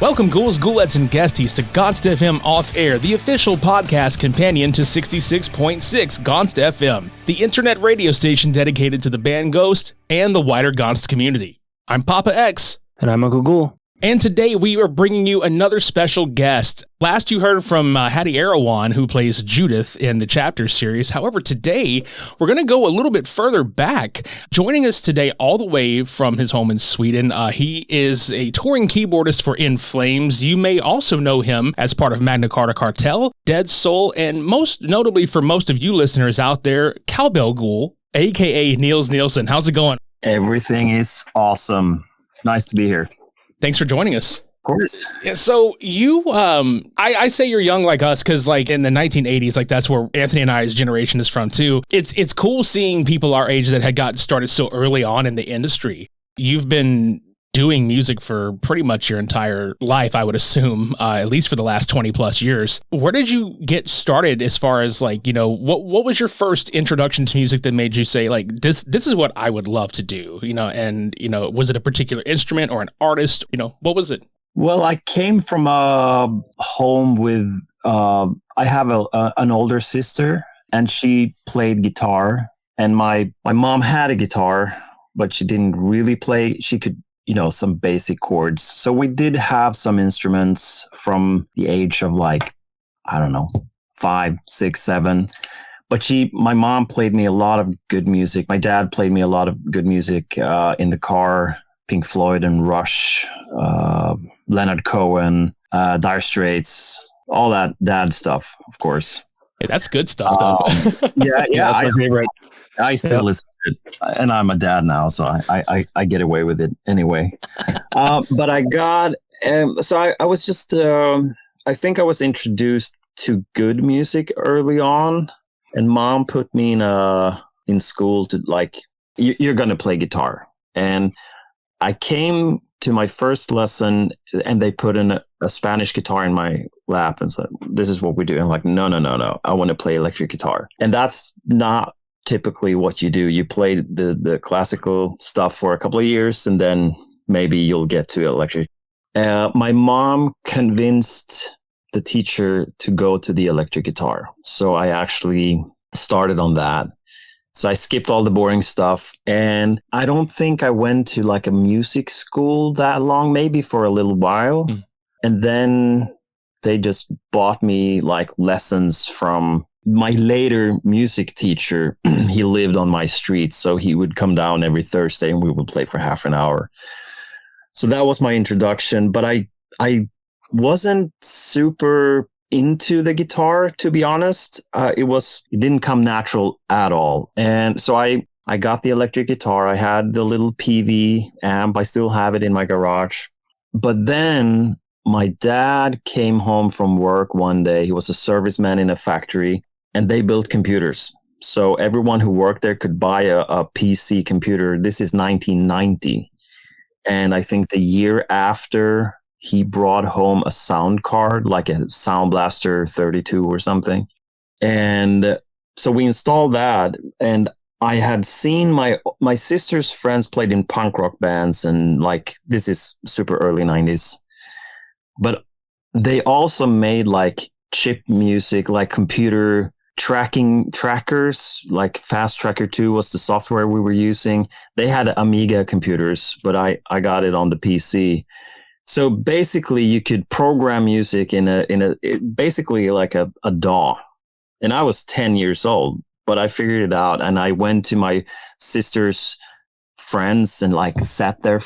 Welcome, ghouls, ghoulettes, and guesties to GonstFM Off Air, the official podcast companion to 66.6 GonstFM, the internet radio station dedicated to the band Ghost and the wider Gonst community. I'm Papa X. And I'm Uncle Ghoul. And today we are bringing you another special guest. Last you heard from Hattie Erawan, who plays Judith in the Chapters series. However, today we're going to go a little bit further back. Joining us today all the way from his home in Sweden, he is a touring keyboardist for In Flames. You may also know him as part of Magna Carta Cartel, Dead Soul, and most notably for most of you listeners out there, Cowbell Ghoul, a.k.a. Niels Nielsen. How's it going? Everything is awesome. Nice to be here. Thanks for joining us. Of course. Yeah, so you, I say you're young like us because like in the 1980s, like that's where Anthony and I's generation is from too. It's cool seeing people our age that had gotten started so early on in the industry. You've been doing music for pretty much your entire life, I would assume, at least for the last 20 plus years. Where did you get started as far as like, you know, what was your first introduction to music that made you say like, this is what I would love to do, you know, and, you know, was it a particular instrument or an artist? You know, what was it? Well, I came from a home with, I have an older sister and she played guitar, and my mom had a guitar, but she didn't really play. She could, you know, some basic chords. So we did have some instruments from the age of like, I don't know, 5, 6, 7. But my mom played me a lot of good music. My dad played me a lot of good music in the car. Pink Floyd and Rush, Leonard Cohen, Dire Straits, all that dad stuff, of course. Hey, that's good stuff, though. Yeah, That's my favorite. I still listen to it, and I'm a dad now, so I get away with it anyway. But I got, so I was just, I think I was introduced to good music early on, and mom put me in school to like, you're going to play guitar. And I came to my first lesson, and they put in a Spanish guitar in my lap and said, this is what we do. I'm like, no, I want to play electric guitar. And that's not typically what you do. You play the classical stuff for a couple of years, and then maybe you'll get to electric. My mom convinced the teacher to go to the electric guitar. So I actually started on that. So I skipped all the boring stuff, and I don't think I went to like a music school that long, maybe for a little while. And then they just bought me like lessons from my later music teacher. He lived on my street, so he would come down every Thursday and we would play for half an hour. So that was my introduction, but I wasn't super into the guitar, to be honest. It didn't come natural at all. And so I got the electric guitar. I had the little PV amp. I still have it in my garage. But then my dad came home from work one day. He was a serviceman in a factory, and they built computers. So everyone who worked there could buy a PC computer. This is 1990. And I think the year after, he brought home a sound card, like a Sound Blaster 32 or something. And so we installed that. And I had seen my sister's friends played in punk rock bands. And like, this is super early 90s. But they also made like chip music, like computer trackers, like Fast Tracker 2 was the software we were using. They had Amiga computers, but I got it on the PC. So basically you could program music basically like a DAW. And I was 10 years old, but I figured it out. And I went to my sister's friends and like sat there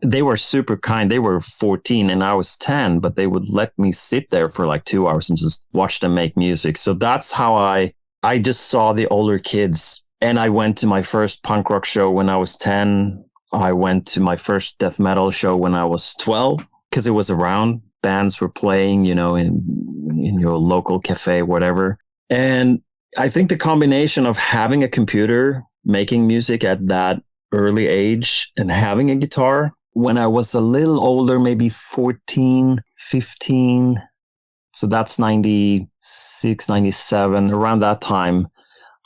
they were super kind. They were 14 and I was 10, but they would let me sit there for like 2 hours and just watch them make music. So that's how I just saw the older kids. And I went to my first punk rock show when I was 10. I went to my first death metal show when I was 12 because it was around. Bands were playing, you know, in your local cafe, whatever. And I think the combination of having a computer, making music at that early age, and having a guitar, when I was a little older, maybe 14, 15, so that's 96, 97, around that time,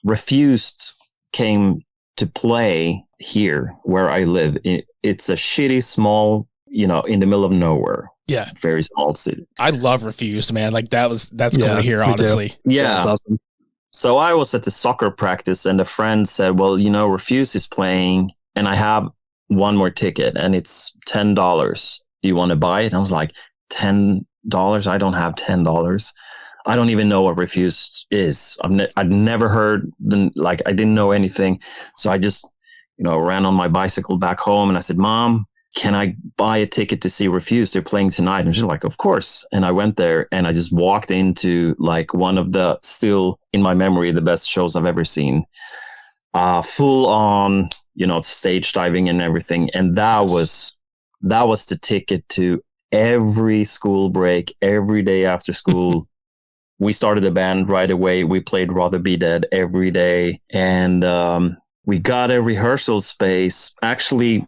Refused came to play here where I live. It's a shitty, small, in the middle of nowhere. Yeah. Very small city. I love Refused, man. Like that's cool to hear, honestly. Yeah. That's awesome. So I was at the soccer practice and a friend said, well, Refused is playing and I have one more ticket and it's $10. Do you want to buy it? And I was like, $10? I don't have $10. I don't even know what Refused is. I'd never heard I didn't know anything. So I just, ran on my bicycle back home and I said, Mom, can I buy a ticket to see Refused? They're playing tonight. And she's like, of course. And I went there and I just walked into like one of the, still in my memory, the best shows I've ever seen. Full on, stage diving and everything. And that was the ticket to every school break, every day after school. We started a band right away. We played Rather Be Dead every day. And we got a rehearsal space, actually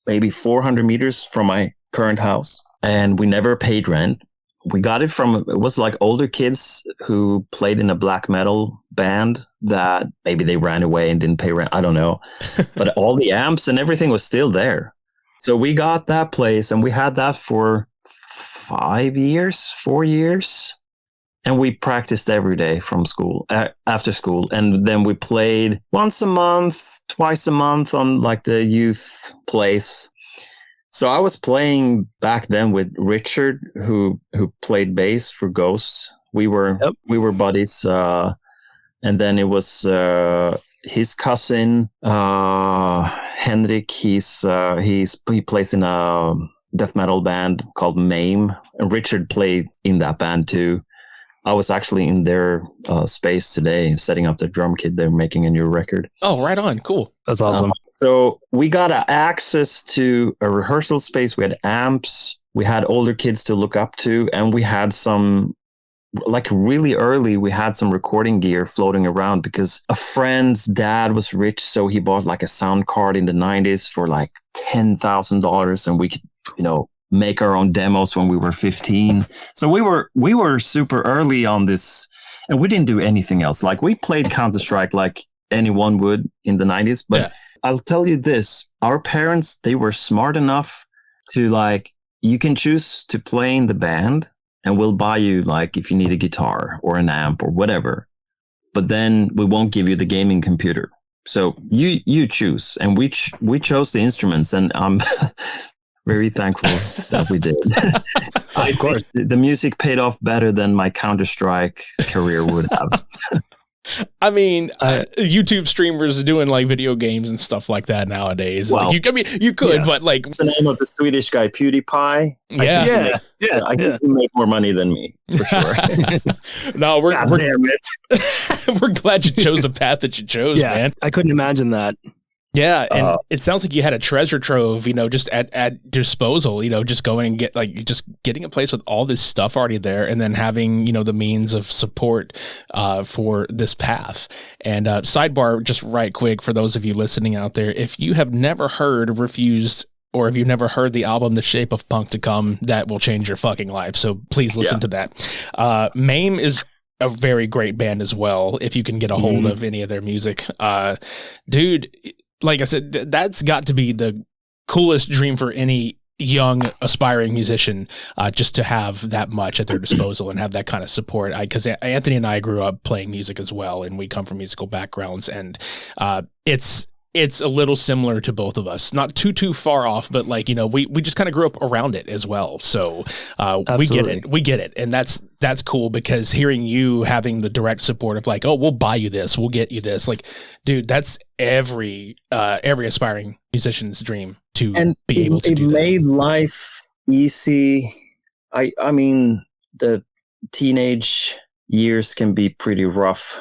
maybe 400 meters from my current house. And we never paid rent. We got it was like older kids who played in a black metal band that maybe they ran away and didn't pay rent. I don't know. But all the amps and everything was still there. So we got that place and we had that for 4 years. And we practiced every day from school, after school. And then we played once a month, twice a month on like the youth place. So I was playing back then with Richard, who played bass for Ghost. We were buddies. And then it was his cousin, Henrik. He plays in a death metal band called MAME. And Richard played in that band too. I was actually in their space today, setting up the drum kit. They're making a new record. Oh, right on. Cool. That's awesome. So we got access to a rehearsal space. We had amps. We had older kids to look up to. And we had some, like really early, we had some recording gear floating around because a friend's dad was rich. So he bought like a sound card in the 90s for like $10,000. And we could, make our own demos when we were 15. So we were super early on this, and we didn't do anything else. Like we played Counter-Strike like anyone would in the 90s. But I'll tell you this, our parents, they were smart enough to like, you can choose to play in the band and we'll buy you like if you need a guitar or an amp or whatever. But then we won't give you the gaming computer. So you choose. And we chose the instruments, and I'm very thankful that we did. Of course, the music paid off better than my Counter-Strike career would have. I mean, YouTube streamers doing like video games and stuff like that nowadays. Well, you could, but like the name of the Swedish guy, PewDiePie. I think he make more money than me for sure. No, we're damn it. We're glad you chose the path that you chose, man. I couldn't imagine that. Yeah, and it sounds like you had a treasure trove, just at disposal, just going and just getting a place with all this stuff already there, and then having, the means of support for this path. And sidebar, just right quick, for those of you listening out there, if you have never heard Refused, or if you've never heard the album The Shape of Punk to Come, that will change your fucking life. So please listen to that. MAME is a very great band as well, if you can get a hold of any of their music. Dude, like I said, that's got to be the coolest dream for any young aspiring musician, just to have that much at their disposal and have that kind of support. Because Anthony and I grew up playing music as well, and we come from musical backgrounds, and it's a little similar to both of us, not too far off, but like, we just kind of grew up around it as well. So we get it. And that's cool, because hearing you having the direct support of like, oh, we'll buy you this, we'll get you this. Like, dude, that's every aspiring musician's dream to be able to do that. It made life easy. I mean, the teenage years can be pretty rough.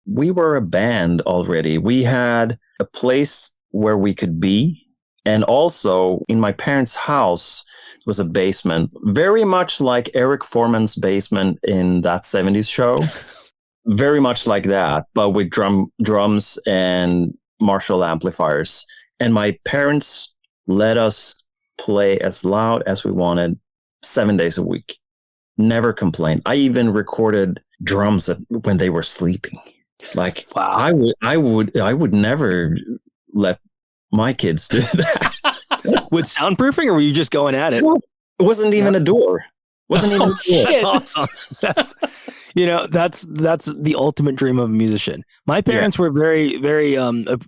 We were a band already. We had a place where we could be. And also in my parents' house was a basement, very much like Eric Foreman's basement in that 70s show. Very much like that, but with drums and Marshall amplifiers. And my parents let us play as loud as we wanted 7 days a week. Never complained. I even recorded drums when they were sleeping. Like, wow. I would never let my kids do that. With soundproofing, or were you just going at it? It wasn't even a door. Wasn't even a door. That's awesome. That's the ultimate dream of a musician. My parents were very, very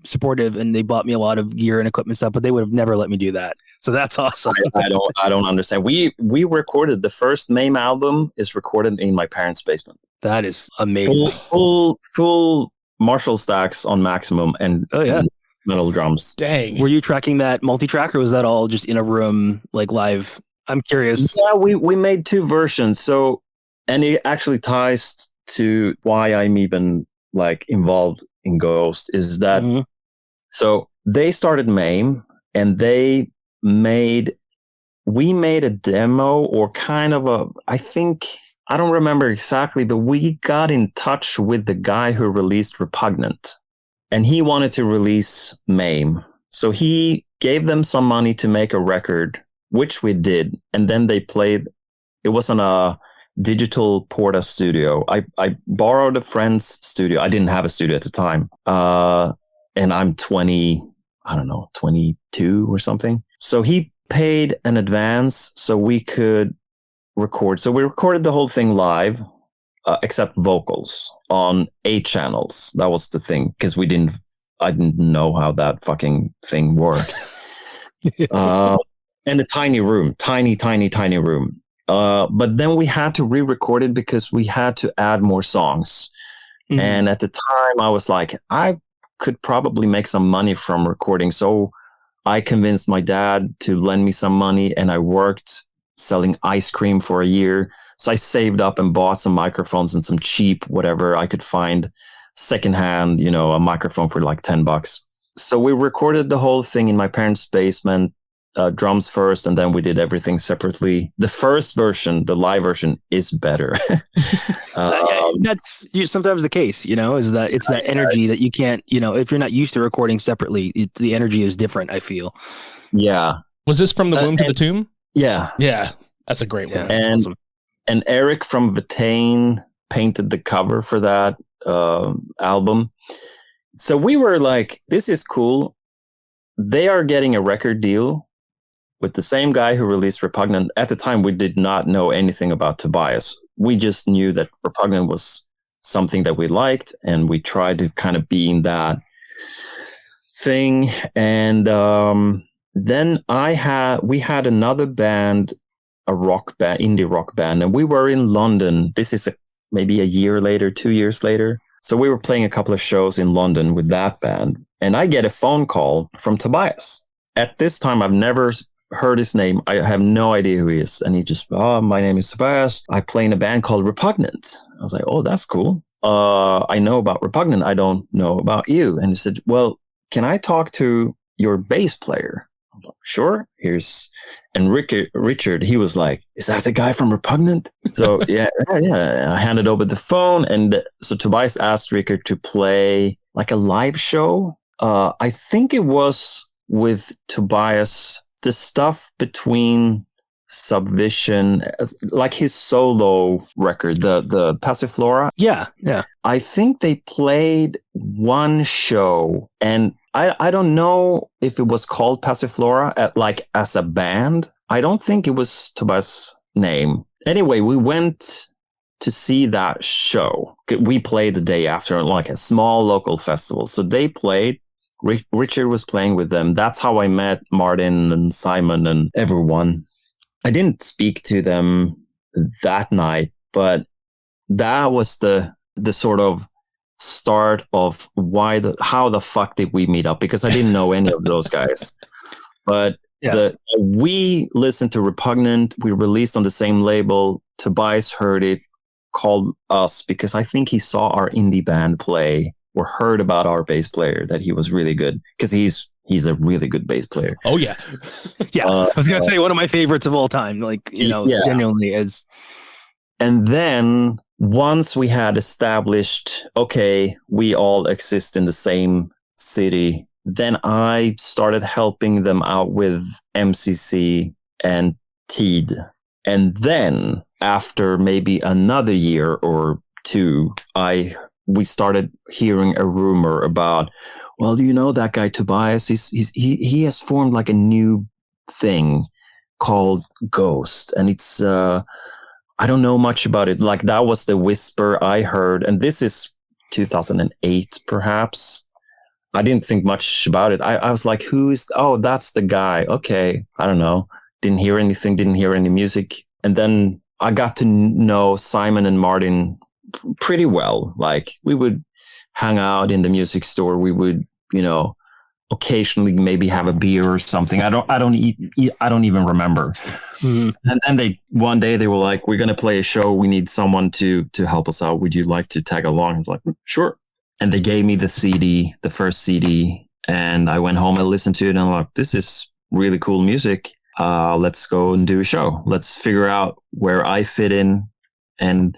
supportive, and they bought me a lot of gear and equipment stuff, but they would have never let me do that. So that's awesome. I don't understand. We recorded the first MAME album is recorded in my parents' basement. That is amazing. Full Marshall stacks on maximum and metal drums. Dang. Were you tracking that multi-track, or was that all just in a room, like live? I'm curious. Yeah, we made 2 versions. So, and it actually ties to why I'm even like involved in Ghost is that so they started MAME and we made a demo or kind of I don't remember exactly, but we got in touch with the guy who released Repugnant, and he wanted to release MAME. So he gave them some money to make a record, which we did. And then they played, it was on a digital Porta studio. I borrowed a friend's studio. I didn't have a studio at the time. And I'm 22 or something. So he paid an advance so we could record. So we recorded the whole thing live, except vocals on 8 channels. That was the thing, because I didn't know how that fucking thing worked. And a tiny room, tiny room. But then we had to re-record it because we had to add more songs. Mm-hmm. And at the time I was like, I could probably make some money from recording. So I convinced my dad to lend me some money, and I worked selling ice cream for a year. So I saved up and bought some microphones and some cheap whatever I could find secondhand, a microphone for like $10. So we recorded the whole thing in my parents' basement, drums first, and then we did everything separately. The first version, the live version, is better. That's sometimes the case, is that it's that energy that you can't, if you're not used to recording separately, the energy is different, I feel. Yeah. Was this From the Womb to the Tomb? Yeah. Yeah. That's a great one. And, and Eric from Vatane painted the cover for that album. So we were like, this is cool. They are getting a record deal with the same guy who released Repugnant. At the time, we did not know anything about Tobias. We just knew that Repugnant was something that we liked, and we tried to kind of be in that thing. And then we had another band, a rock band, indie rock band, and we were in London. This is maybe a year later, 2 years later. So we were playing a couple of shows in London with that band, and I get a phone call from Tobias. At this time, I've never heard his name. I have no idea who he is. And he just, my name is Tobias. I play in a band called Repugnant. I was like, oh, that's cool. I know about Repugnant. I don't know about you. And he said, well, can I talk to your bass player? I'm like, sure. And Richard, he was like, is that the guy from Repugnant? So yeah. I handed over the phone. And so Tobias asked Richard to play like a live show. I think it was with Tobias, the stuff between Subvision, like his solo record, the Passiflora. Yeah. I think they played one show, and I don't know if it was called Passiflora as a band. I don't think it was Tobias' name. Anyway, we went to see that show. We played the day after, like a small local festival. So they played. Richard was playing with them. That's how I met Martin and Simon and everyone. I didn't speak to them that night, but that was the sort of start of how the fuck did we meet up, because I didn't know any of those guys. But we listened to Repugnant. We released on the same label. Tobias heard it, called us because I think he saw our indie band play or heard about our bass player, that he was really good, because he's a really good bass player. Oh yeah. Yeah. I was going to say one of my favorites of all time, genuinely is. And then once we had established, okay, we all exist in the same city, then I started helping them out with M.C.C. and Teed. And then after maybe another year or two, we started hearing a rumor about, well, do you know that guy Tobias? He has formed like a new thing called Ghost, and it's I don't know much about it. Like, that was the whisper I heard, and this is 2008 perhaps. I didn't think much about it. I was like, who is, oh, that's the guy. Okay, I don't know. Didn't hear anything, didn't hear any music. And then I got to know Simon and Martin pretty well. Like, we would hang out in the music store. We would, occasionally maybe have a beer or something. I don't even remember. And then one day they were like, we're going to play a show. We need someone to help us out. Would you like to tag along? I was like, sure. And they gave me the first CD, and I went home and listened to it, and I'm like, this is really cool music. Let's go and do a show. Let's figure out where I fit in. And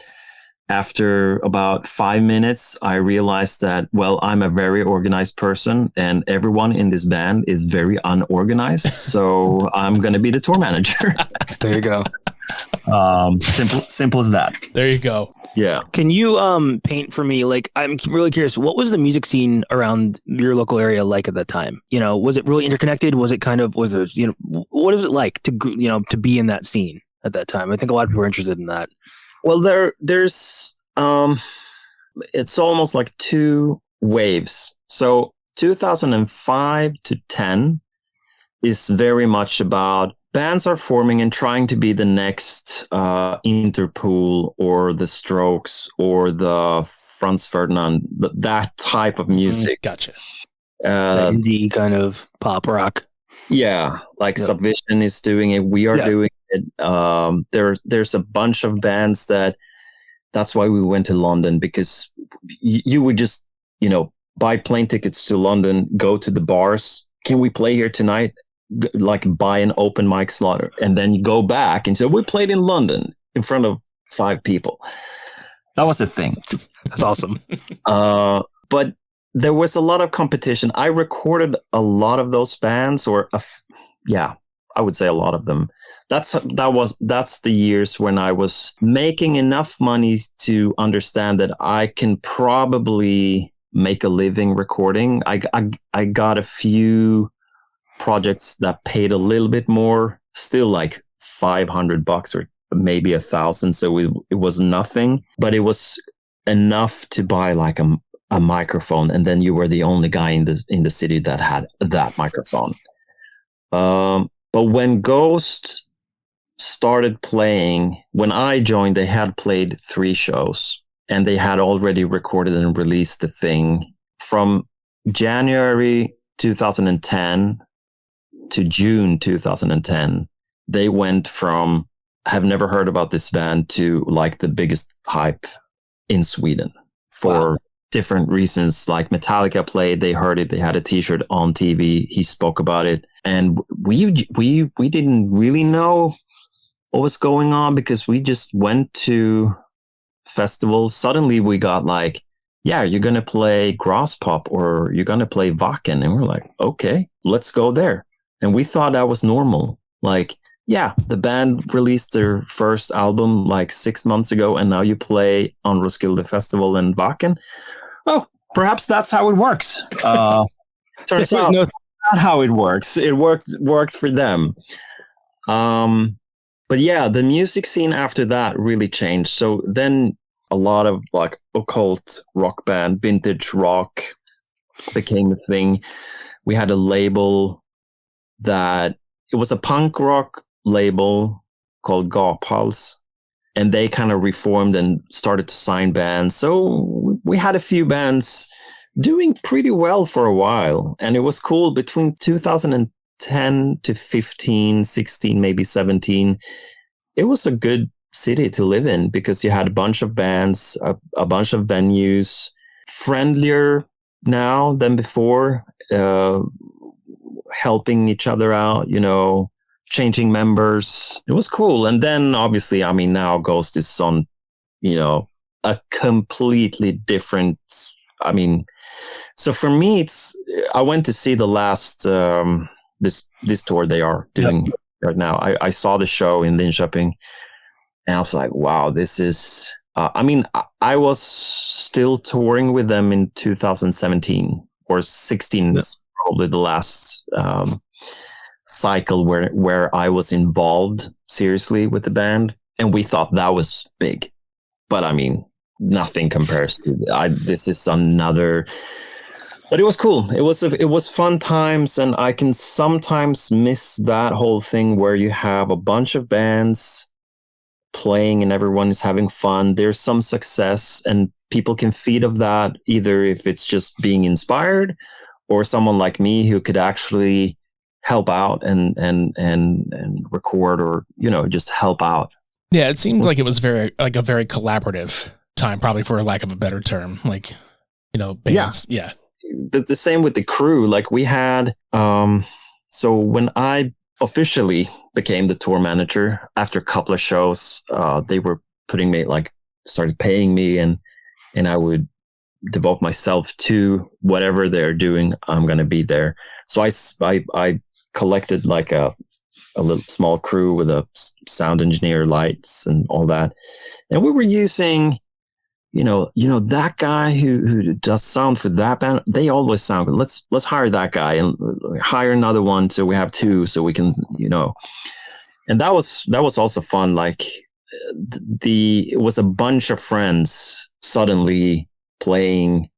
after about 5 minutes, I realized that, well, I'm a very organized person, and everyone in this band is very unorganized. So I'm going to be the tour manager. There you go. Simple as that. There you go. Yeah. Can you paint for me, like, I'm really curious, what was the music scene around your local area like at that time? Was it really interconnected? Was it what is it like to be in that scene at that time? I think a lot of people are interested in that. Well, there's it's almost like two waves. So 2005 to 10 is very much about bands are forming and trying to be the next Interpol or the Strokes or the Franz Ferdinand, that type of music. Gotcha. Indie kind of pop rock. Yeah, like yep. Subvision is doing it. We are doing it. There's a bunch of bands that's why we went to London, because you would just, buy plane tickets to London, go to the bars. Can we play here tonight? Like, buy an open mic slot, and then you go back and say, we played in London in front of 5 people. That was the thing. That's awesome. But there was a lot of competition. I recorded a lot of those bands, I would say a lot of them. That's the years when I was making enough money to understand that I can probably make a living recording. I got a few projects that paid a little bit more, still like $500 or maybe $1,000. So it was nothing, but it was enough to buy like a microphone, and then you were the only guy in the city that had that microphone. But when Ghost started playing, when I joined, they had played 3 shows, and they had already recorded and released the thing. From January 2010 to June 2010, they went from, have never heard about this band, to like the biggest hype in Sweden for different reasons. Like, Metallica played, they heard it, they had a t-shirt on TV, he spoke about it, and we didn't really know what was going on, because we just went to festivals. Suddenly we got like, you're gonna play Grasspop or you're gonna play Wacken, and we're like, okay, let's go there. And we thought that was normal. Like, the band released their first album like 6 months ago, and now you play on Roskilde Festival and Wacken. Oh, perhaps that's how it works. Turns out not how it works. It worked for them. But the music scene after that really changed. So then a lot of like occult rock band, vintage rock became a thing. We had a label that, it was a punk rock label called Gaphals, and they kind of reformed and started to sign bands. So we had a few bands doing pretty well for a while, and it was cool. Between 2010 to 15, 16, maybe 17, it was a good city to live in, because you had a bunch of bands, a bunch of venues, friendlier now than before, helping each other out, changing members. It was cool. And then obviously, now Ghost is on, a completely different, so for me, I went to see the last, this tour they are doing right now. I saw the show in Linköping, and I was like, wow, this is, I was still touring with them in 2017 or 16 is probably the last cycle where I was involved seriously with the band, and we thought that was big. But I mean, nothing compares to this is another. But it was cool. It was fun times, and I can sometimes miss that whole thing where you have a bunch of bands playing and everyone is having fun. There's some success, and people can feed off that, either if it's just being inspired, or someone like me who could actually help out and record, or just help out. Yeah, it seemed like it was a very collaborative time, probably for lack of a better term. Like, bands. Yeah. The same with the crew. Like we had, so when I officially became the tour manager after a couple of shows, they were started paying me, and I would devote myself to whatever they're doing. I'm going to be there. So I collected like a little small crew with a sound engineer, lights, and all that. And we were using, that guy who does sound for that band. They always sound good. Let's hire that guy and hire another one, so we have two, so we can, And that was also fun. Like it was a bunch of friends suddenly playing,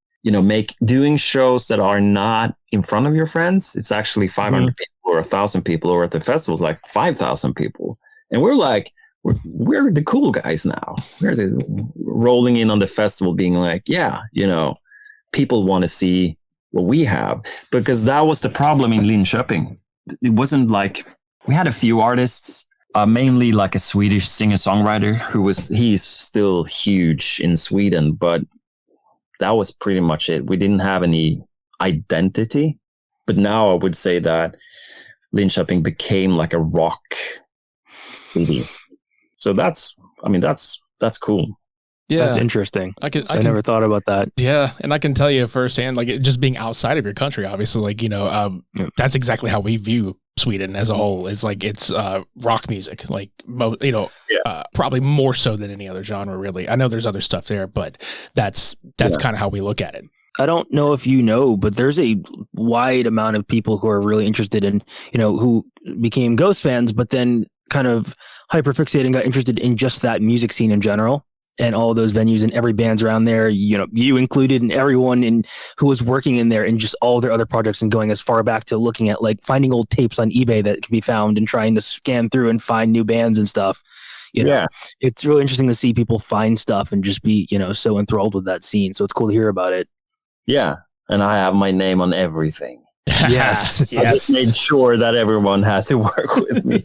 doing shows that are not in front of your friends. It's actually 500 people or 1,000 people, or at the festivals like 5,000 people, and we're like. We're the cool guys now. We're rolling in on the festival being like, people want to see what we have. Because that was the problem in Linköping. It wasn't like, we had a few artists, mainly like a Swedish singer-songwriter he's still huge in Sweden, but that was pretty much it. We didn't have any identity. But now I would say that Linköping became like a rock city. So that's cool. Yeah, that's interesting. I never thought about that. Yeah, and I can tell you firsthand, like just being outside of your country, obviously, like that's exactly how we view Sweden as a whole. Is like it's rock music, like probably more so than any other genre. Really, I know there's other stuff there, but that's kind of how we look at it. I don't know if but there's a wide amount of people who are really interested in, who became Ghost fans, but then kind of hyperfixated and got interested in just that music scene in general, and all of those venues and every band's around there, you included, and everyone who was working in there, and just all their other projects, and going as far back to looking at like finding old tapes on eBay that can be found and trying to scan through and find new bands and stuff. It's really interesting to see people find stuff and just be, so enthralled with that scene. So it's cool to hear about it. Yeah. And I have my name on everything. Yes. I just made sure that everyone had to work with me.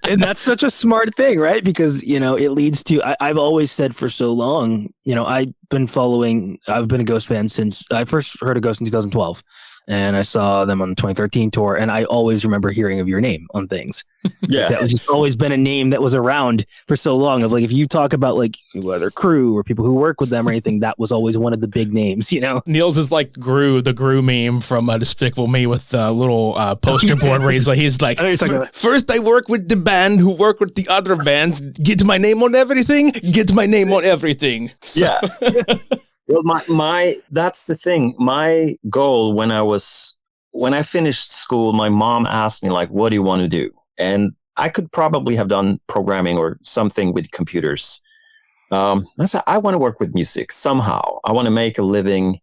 And that's such a smart thing, right? Because, it leads to, I've always said for so long, I've been a Ghost fan since I first heard of Ghost in 2012. And I saw them on the 2013 tour, and I always remember hearing of your name on things. Yeah. That was just always been a name that was around for so long. Of like, if you talk about like whether crew or people who work with them or anything, that was always one of the big names, Niels is like the Gru meme from Despicable Me with the little poster board where he's like, first I work with the band who work with the other bands, get my name on everything, So. Yeah. Well, that's the thing. My goal when I finished school, my mom asked me like, what do you want to do? And I could probably have done programming or something with computers. I said, I want to work with music somehow. I want to make a living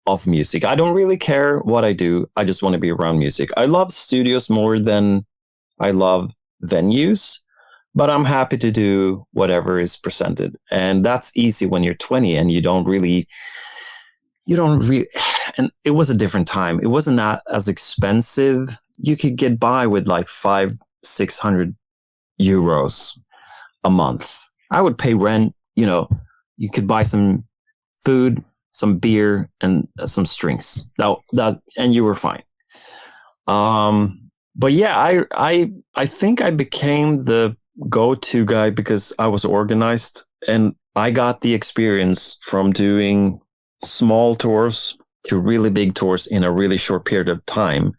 off music. I don't really care what I do. I just want to be around music. I love studios more than I love venues. But I'm happy to do whatever is presented. And that's easy when you're 20 and you don't really, and it was a different time. It wasn't that as expensive. You could get by with like 500-600 euros a month. I would pay rent, you could buy some food, some beer, and some strings. And you were fine. But yeah, I think I became the go-to guy because I was organized, and I got the experience from doing small tours to really big tours in a really short period of time.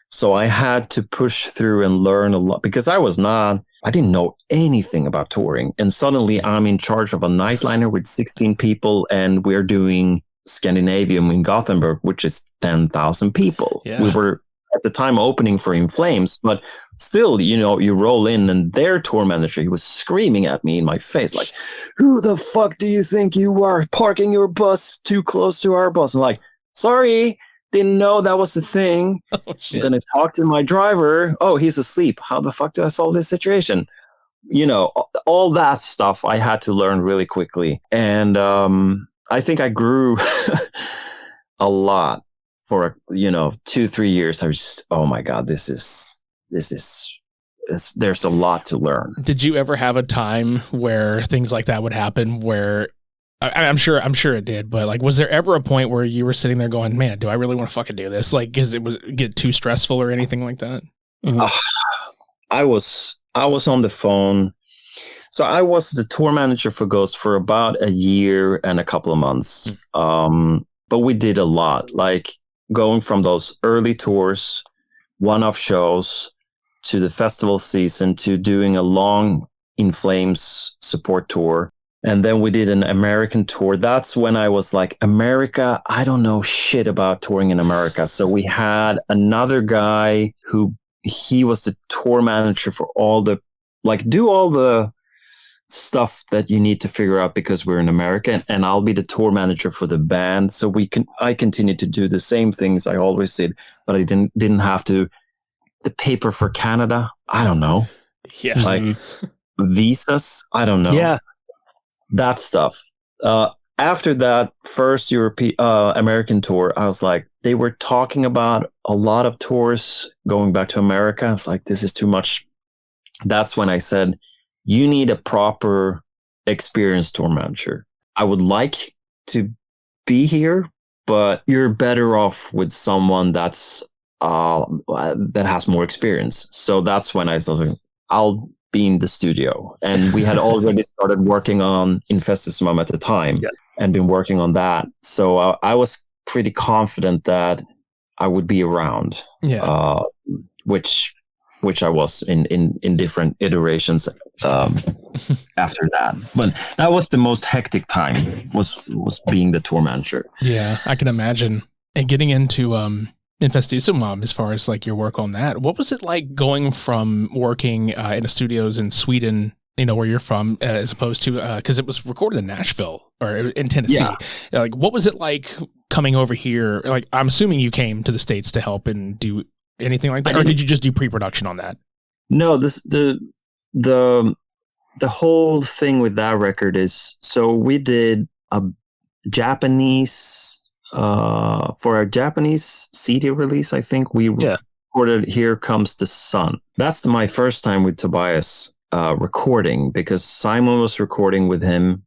So I had to push through and learn a lot because I didn't know anything about touring. And suddenly I'm in charge of a nightliner with 16 people, and we're doing Scandinavium in Gothenburg, which is 10,000 people. Yeah. We were at the time opening for In Flames, but still, you roll in and their tour manager, he was screaming at me in my face, like, who the fuck do you think you are parking your bus too close to our bus? I'm like, sorry, didn't know that was a thing. Oh, shit. I'm going to talk to my driver. Oh, he's asleep. How the fuck do I solve this situation? All that stuff I had to learn really quickly. And I think I grew a lot for 2-3 years. I was just, oh my God, this is there's a lot to learn. Did you ever have a time where things like that would happen where I'm sure it did, but like, was there ever a point where you were sitting there going, man, do I really want to fucking do this? Like, because it was get too stressful or anything like that? Mm-hmm. I was on the phone. So I was the tour manager for Ghost for about a year and a couple of months. But we did a lot, like going from those early tours, one-off shows, to the festival season, to doing a long In Flames support tour. And then we did an American tour. That's when I was like, America, I don't know shit about touring in America. So we had another guy he was the tour manager for all the, do all the stuff that you need to figure out because we're in America, and I'll be the tour manager for the band. So I continued to do the same things I always did, but I didn't have to. The paper for Canada, I don't know. Yeah. Like visas, I don't know. Yeah. That stuff. After that first American tour, I was like, they were talking about a lot of tours going back to America. I was like, this is too much. That's when I said, you need a proper experienced tour manager. I would like to be here, but you're better off with someone that has more experience. So that's when I was like, I'll be in the studio. And we had already started working on Infestissumam at the time, and been working on that. So I was pretty confident that I would be around, which I was in different iterations after that. But that was the most hectic time, was being the tour manager. Yeah, I can imagine. And getting into Infestissumam, as far as like your work on that, what was it like going from working in the studios in Sweden, where you're from, as opposed to, because it was recorded in Nashville or in Tennessee. Yeah. Like, what was it like coming over here? Like, I'm assuming you came to the States to help and do anything like that, or did you just do pre-production on that? No, the whole thing with that record is, so we did a Japanese, for our Japanese CD release, I think we recorded Here Comes the Sun. That's my first time with Tobias recording, because Simon was recording with him.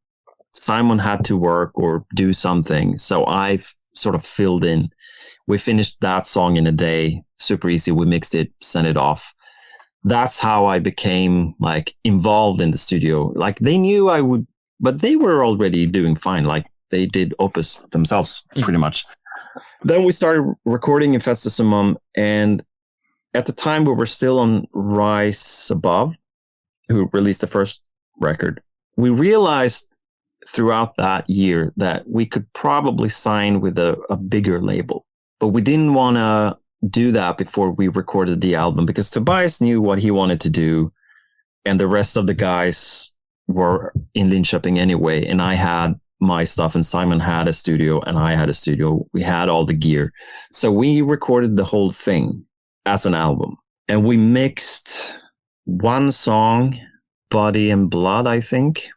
Simon had to work or do something, so I've sort of filled in. We finished that song in a day, super easy. We mixed it, sent it off. That's how I became like involved in the studio. Like, they knew I would, but they were already doing fine. Like, they did Opus themselves pretty much. Then we started recording Infestissumam, and at the time we were still on Rise Above, who released the first record. We realized throughout that year that we could probably sign with a bigger label, but we didn't want to do that before we recorded the album, because Tobias knew what he wanted to do, and the rest of the guys were in Linköping anyway, and I had my stuff, and Simon had a studio, and I had a studio. We had all the gear. So we recorded the whole thing as an album, and we mixed one song, Body and Blood, I think.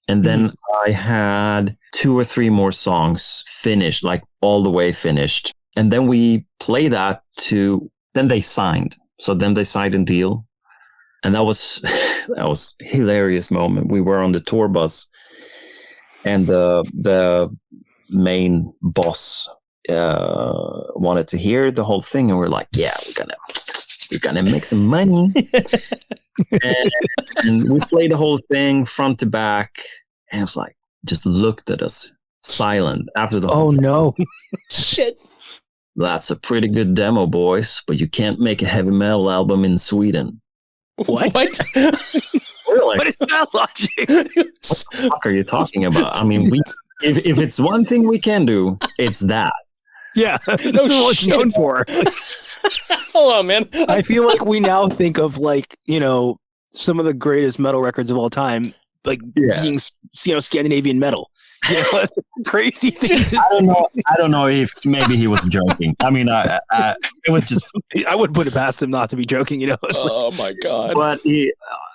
And then I had 2 or 3 more songs finished, like all the way finished. And then we play that then they signed. So then they signed a deal. And that was a hilarious moment. We were on the tour bus, and the main boss wanted to hear the whole thing, and we're like, yeah, we're gonna make some money. and we played the whole thing front to back, and it was like, just looked at us silent after the whole thing. No. Shit. That's a pretty good demo, boys, but you can't make a heavy metal album in Sweden. What? Really? What is that logic? What the fuck are you talking about? I mean, if it's one thing we can do, it's that. Yeah, No that's what it's shit. known for. Hold on, man. I feel like we now think of like, some of the greatest metal records of all time, like being, Scandinavian metal. It's crazy things. I don't know if maybe he was joking. I mean, it was just. I wouldn't put it past him not to be joking. Oh my god! But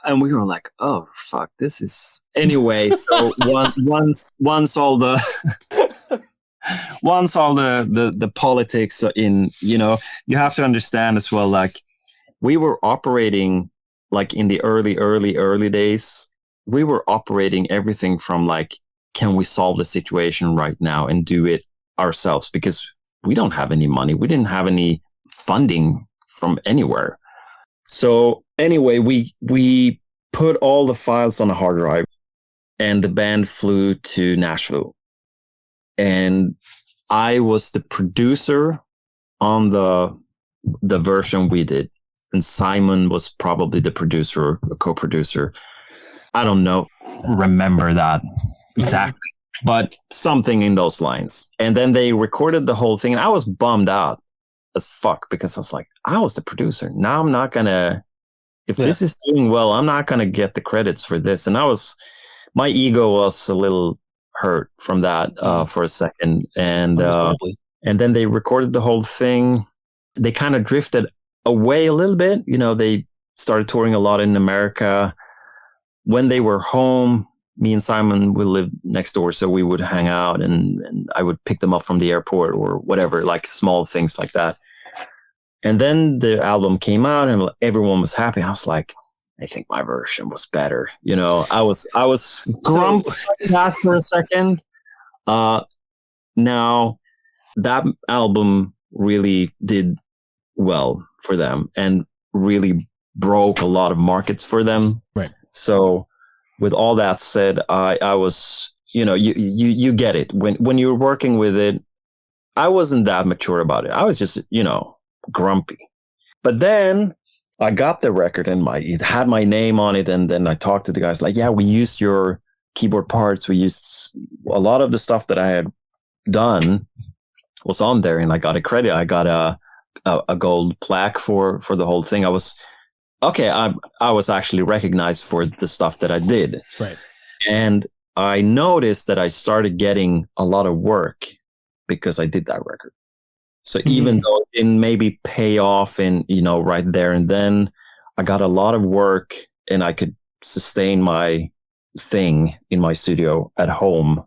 and we were like, oh fuck, this is anyway. So once all the the politics in, you have to understand as well. Like we were operating like in the early days. We were operating everything from like, can we solve the situation right now and do it ourselves? Because we don't have any money. We didn't have any funding from anywhere. So anyway, we put all the files on a hard drive and the band flew to Nashville. And I was the producer on the version we did. And Simon was probably the producer, a co-producer. I don't remember that exactly, but something in those lines. And then they recorded the whole thing. And I was bummed out as fuck because I was like, I was the producer. Now I'm not gonna, if this is doing well, I'm not gonna get the credits for this. And my ego was a little hurt from that for a second. And then they recorded the whole thing. They kind of drifted away a little bit. They started touring a lot in America. When they were home, me and Simon would live next door, so we would hang out and I would pick them up from the airport or whatever, like small things like that. And then the album came out and everyone was happy. I was like, I think my version was better. I was grumpy for a second. Now that album really did well for them and really broke a lot of markets for them. Right. So with all that said, I was, you get it. When you're working with it, I wasn't that mature about it. I was just, grumpy. But then I got the record and it had my name on it. And then I talked to the guys like, yeah, we used your keyboard parts. We used a lot of the stuff that I had done was on there, and I got a credit. I got a gold plaque for the whole thing. I was actually recognized for the stuff that I did. Right. And I noticed that I started getting a lot of work because I did that record. So even though it didn't maybe pay off in, right there and then, I got a lot of work and I could sustain my thing in my studio at home.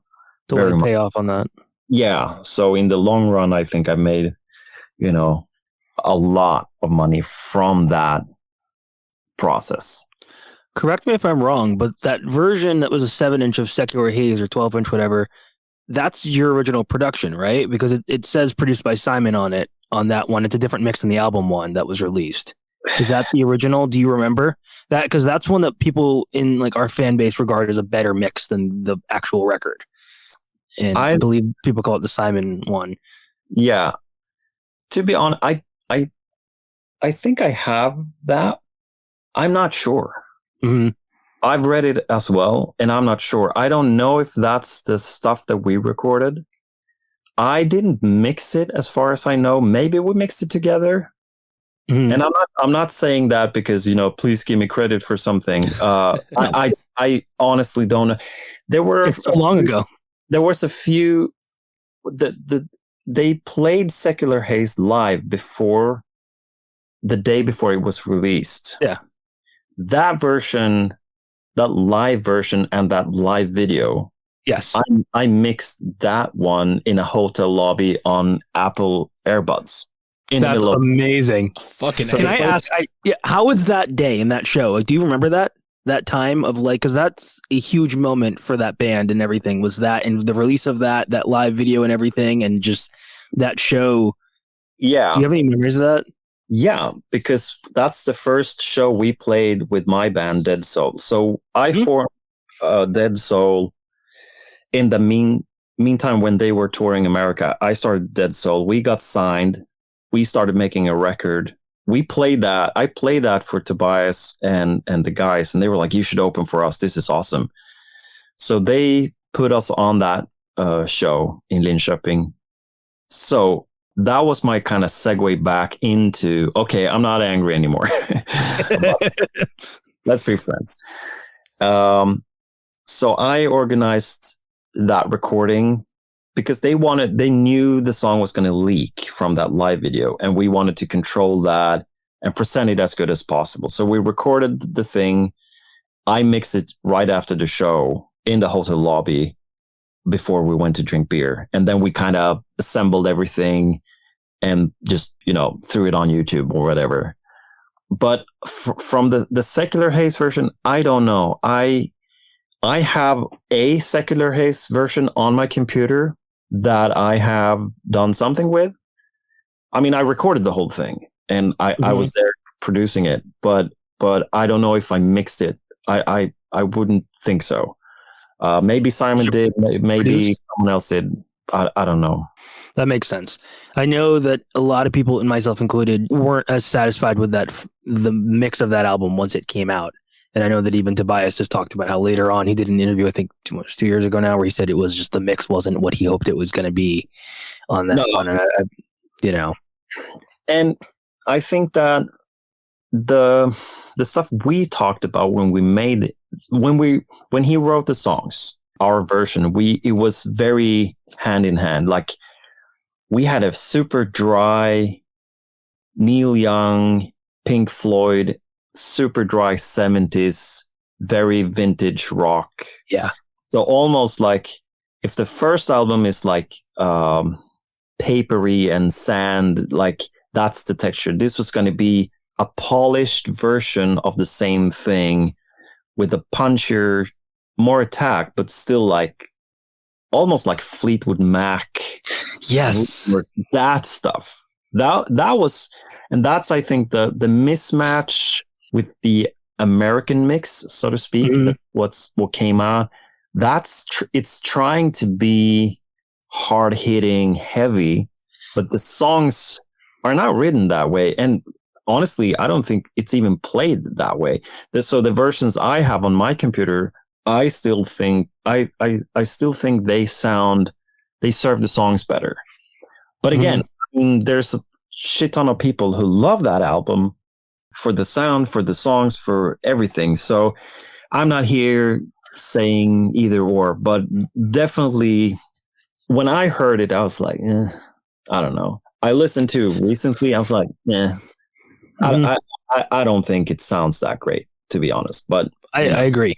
To pay off on that. Yeah. So in the long run, I think I made, a lot of money from that process. Correct me if I'm wrong, but that version that was a 7-inch of Secular Haze or 12-inch, whatever, that's your original production, right? Because it says produced by Simon on that one. It's a different mix than the album one that was released. Is that the original? Do you remember that? Because that's one that people in like our fan base regard as a better mix than the actual record. And I believe people call it the Simon one. Yeah. To be honest, I think I have that. I'm not sure. Mm-hmm. I've read it as well, and I'm not sure. I don't know if that's the stuff that we recorded. I didn't mix it as far as I know. Maybe we mixed it together. Mm-hmm. And I'm not saying that because, please give me credit for something. I honestly don't know. There were so long ago. There was a few they played Secular Haze live before the day before it was released. Yeah. That version, that live version and that live video. Yes. I mixed that one in a hotel lobby on Apple AirBuds. That's amazing. Fucking. Can I ask? How was that day in that show? Like, do you remember that time of like? Because that's a huge moment for that band and everything. Was that and the release of that live video and everything, and just that show? Yeah. Do you have any memories of that? Yeah, because that's the first show we played with my band, Dead Soul. So I formed Dead Soul in the meantime when they were touring America. I started Dead Soul. We got signed. We started making a record. We played that. I played that for Tobias and the guys, and they were like, you should open for us. This is awesome. So they put us on that show in Linköping. So that was my kind of segue back into, okay, I'm not angry anymore. Let's be friends. So I organized that recording because they knew the song was going to leak from that live video, and we wanted to control that and present it as good as possible. So we recorded the thing. I mixed it right after the show in the hotel lobby before we went to drink beer. And then we kind of assembled everything and just, threw it on YouTube or whatever. But from the Secular Haze version, I don't know. I have a Secular Haze version on my computer that I have done something with. I mean, I recorded the whole thing and I was there producing it, but I don't know if I mixed it. I wouldn't think so. Maybe Simon did, maybe someone else did. I don't know. That makes sense. I know that a lot of people, and myself included, weren't as satisfied with the mix of that album once it came out. And I know that even Tobias has talked about how later on he did an interview, I think 2 years ago now, where he said it was just the mix wasn't what he hoped it was going to be on that one. And And I think that the stuff we talked about when we made it, when he wrote the songs, our version, it was very hand in hand. Like, we had a super dry Neil Young, Pink Floyd, super dry 70s, very vintage rock. Yeah. So almost like if the first album is like papery and sand, like that's the texture. This was going to be a polished version of the same thing with a punchier, more attack, but still like almost like Fleetwood Mac. Yes. That stuff. That was, and that's, I think, the mismatch with the American mix, so to speak. What came out. It's trying to be hard hitting, heavy, but the songs are not written that way. And honestly, I don't think it's even played that way. So the versions I have on my computer, I still think I still think they serve the songs better. But again, I mean, there's a shit ton of people who love that album for the sound, for the songs, for everything. So I'm not here saying either or, but definitely when I heard it, I was like, I don't know. I listened to it recently. I was like, I don't think it sounds that great, to be honest. But I agree.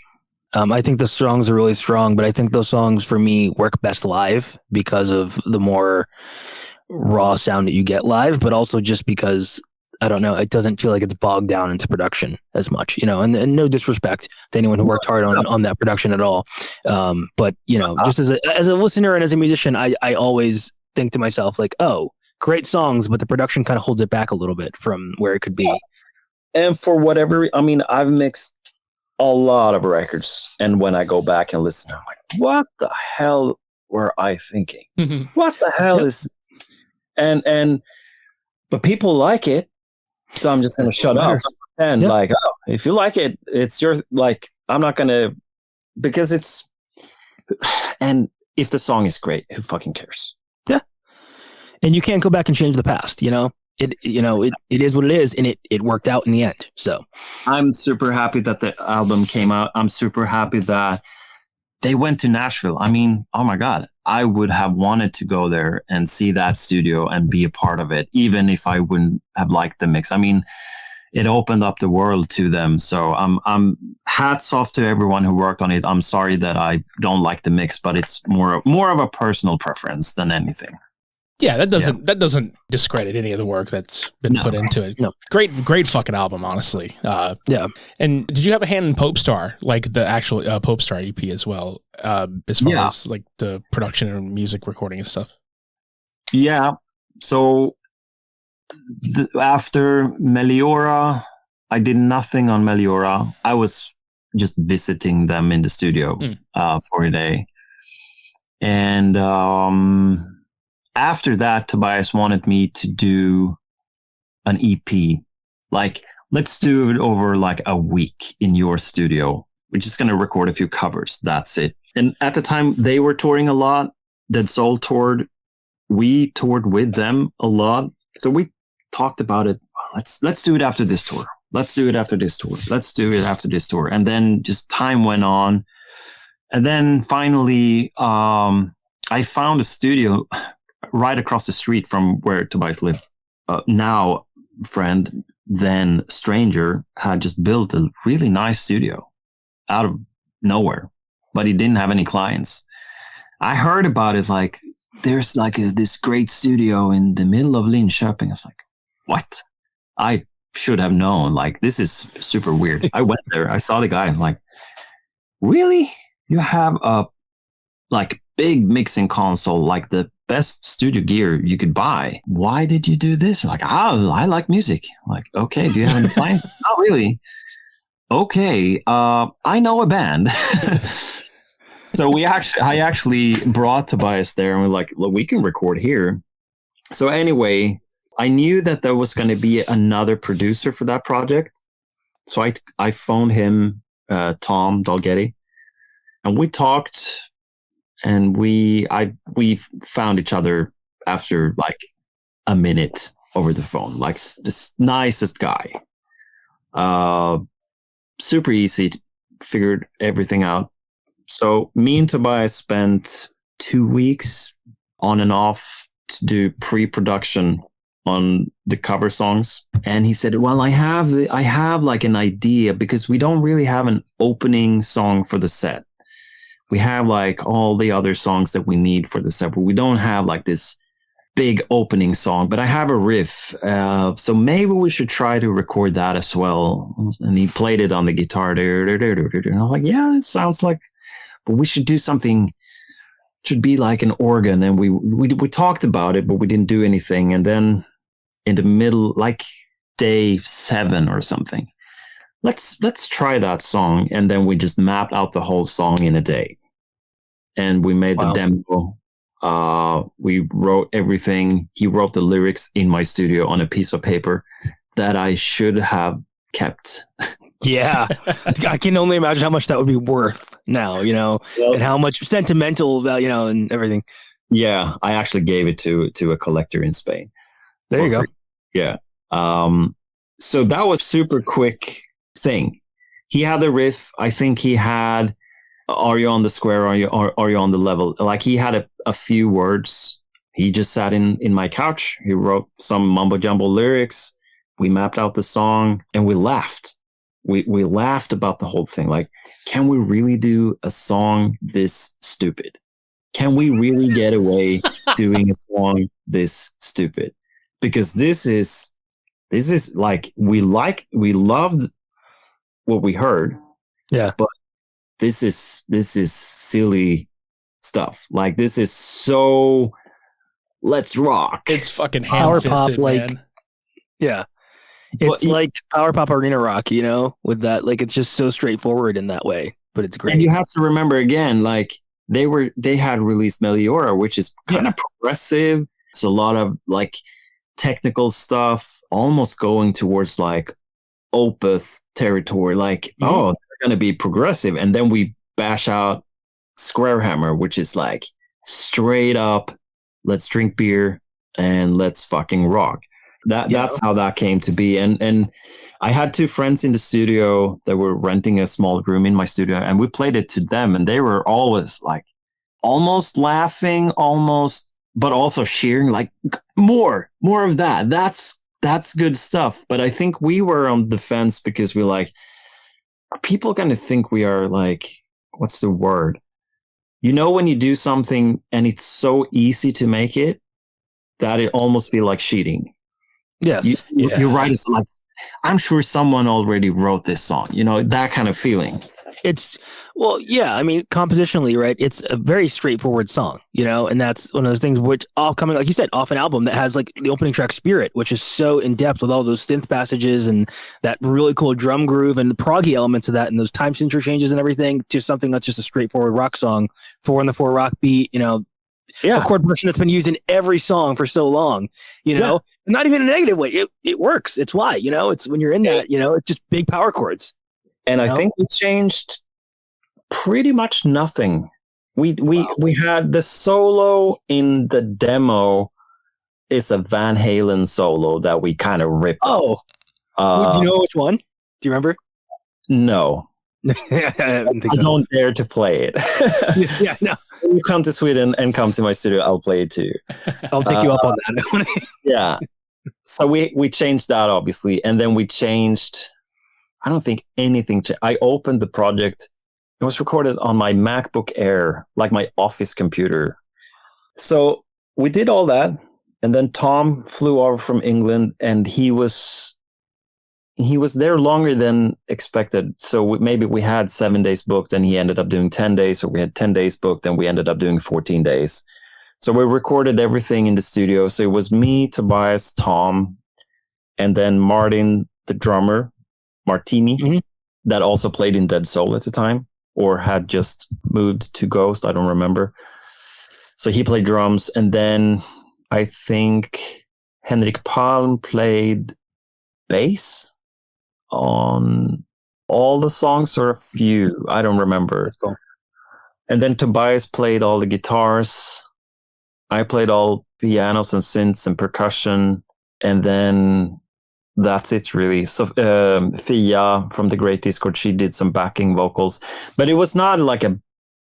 I think the songs are really strong, but I think those songs for me work best live because of the more raw sound that you get live, but also just because, I don't know, it doesn't feel like it's bogged down into production as much, and no disrespect to anyone who worked hard on that production at all. But, just as a listener and as a musician, I always think to myself like, oh, great songs, but the production kind of holds it back a little bit from where it could be. And for whatever, I mean, I've mixed a lot of records, and when I go back and listen, I'm like, what the hell were I thinking? What the hell is this? But people like it, so I'm just gonna shut up and like, oh, if you like it, it's your, like, I'm not gonna, because it's, and if the song is great, who fucking cares? Yeah. And you can't go back and change the past, It is what it is, and it worked out in the end. So I'm super happy that the album came out. I'm super happy that they went to Nashville. I mean, oh my God, I would have wanted to go there and see that studio and be a part of it, even if I wouldn't have liked the mix. I mean, it opened up the world to them. So I'm hats off to everyone who worked on it. I'm sorry that I don't like the mix, but it's more of a personal preference than anything. Yeah, that doesn't discredit any of the work that's been put into it. No. Great fucking album, honestly. Yeah. And did you have a hand in Popestar, like the actual Popestar EP as well, as far as like the production and music recording and stuff? Yeah. So after Meliora, I did nothing on Meliora. I was just visiting them in the studio for a day. And after that, Tobias wanted me to do an EP. Like, let's do it over like a week in your studio. We're just going to record a few covers. That's it. And at the time, they were touring a lot. Dead Soul toured we toured with them a lot. So we talked about it. Let's do it after this tour. Let's do it after this tour. Let's do it after this tour. And then just time went on. And then finally, I found a studio right across the street from where Tobias lived. Now, friend, then stranger, had just built a really nice studio out of nowhere, but he didn't have any clients. I heard about it like, there's like this great studio in the middle of Linköping. I was like, what? I should have known. Like, this is super weird. I went there. I saw the guy. I'm like, really? You have a like big mixing console, like the best studio gear you could buy. Why did you do this? Like, I like music. I'm like, okay, do you have any plans? Not really. Okay, I know a band. So I actually brought Tobias there, and we're like, look, we can record here. So anyway, I knew that there was going to be another producer for that project. So I phoned him, Tom Dalgetty, and we talked. And we found each other after like a minute over the phone. Like, the nicest guy, super easy, figured everything out. So me and Tobias spent 2 weeks on and off to do pre-production on the cover songs. And he said, well, I have like an idea, because we don't really have an opening song for the set. We have like all the other songs that we need for the set, but we don't have like this big opening song. But I have a riff, so maybe we should try to record that as well. And he played it on the guitar. And I was like, yeah, it sounds like, but we should do something. Should be like an organ. And we talked about it, but we didn't do anything. And then in the middle, like day 7 or something, let's try that song. And then we just mapped out the whole song in a day. And we made the demo. We wrote everything. He wrote the lyrics in my studio on a piece of paper that I should have kept. Yeah. I can only imagine how much that would be worth now, and how much sentimental value, and everything. Yeah. I actually gave it to a collector in Spain. There you go. Free. Yeah. So that was super quick thing. He had the riff. I think he had, are you on the square? Are you on the level? Like, he had a few words. He just sat in my couch. He wrote some mumbo jumbo lyrics. We mapped out the song, and we laughed. We laughed about the whole thing. Like, can we really do a song this stupid? Can we really get away doing a song this stupid? Because this is like, we loved what we heard. Yeah. But this is silly stuff. Like, this is so, let's rock. It's fucking power ham-fisted, pop, like, man. Yeah. It's like power pop arena rock, with that, like, it's just so straightforward in that way, but it's great. And you have to remember again, like, they had released Meliora, which is kind of progressive. It's a lot of like technical stuff, almost going towards like Opeth territory. Like, oh, they're going to be progressive. And then we bash out Squarehammer, which is like straight up, let's drink beer and let's fucking rock. That's how that came to be. And I had 2 friends in the studio that were renting a small room in my studio, and we played it to them, and they were always like almost laughing, but also cheering, like, more of that. That's good stuff. But I think we were on the fence because we're like, are people going to think we are like, what's the word? When you do something and it's so easy to make it that it almost feels like cheating. Yes. You're right. It's like, I'm sure someone already wrote this song, that kind of feeling. It's, well, yeah, I mean, compositionally, right? It's a very straightforward song, and that's one of those things which all coming, like you said, off an album that has like the opening track Spirit, which is so in depth with all those synth passages and that really cool drum groove and the proggy elements of that and those time signature changes and everything, to something that's just a straightforward rock song, 4/4 rock beat, a chord progression that's been used in every song for so long, not even in a negative way. It works. It's why, it's when you're in that, it's just big power chords. And I think we changed pretty much nothing We had the solo in the demo is a Van Halen solo that we kind of ripped. Oh, do you know which one? Do you remember? No. I don't dare to play it. Yeah, no. When you come to Sweden and come to my studio, I'll play it too. I'll take you up on that. Yeah. So we changed that, obviously. And then we changed, I don't think anything. I opened the project. It was recorded on my MacBook Air, like my office computer. So we did all that. And then Tom flew over from England, and he was there longer than expected. So maybe we had 7 days booked and he ended up doing 10 days, or we had 10 days booked and we ended up doing 14 days. So we recorded everything in the studio. So it was me, Tobias, Tom, and then Martin, the drummer, Martini, that also played in Dead Soul at the time, or had just moved to Ghost. I don't remember. So he played drums. And then I think Henrik Palm played bass on all the songs, or a few. I don't remember. Cool. And then Tobias played all the guitars. I played all pianos and synths and percussion. And then that's it, really. So Fia from the Great Discord, she did some backing vocals. But it was not like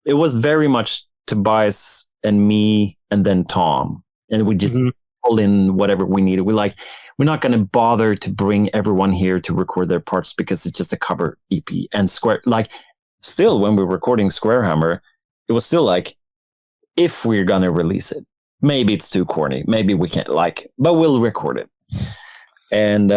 it was very much Tobias and me and then Tom. And we just pull in whatever we needed. We're not going to bother to bring everyone here to record their parts because it's just a cover EP. And still, when we were recording Squarehammer, it was still like, if we're going to release it, maybe it's too corny, maybe we can't but we'll record it. And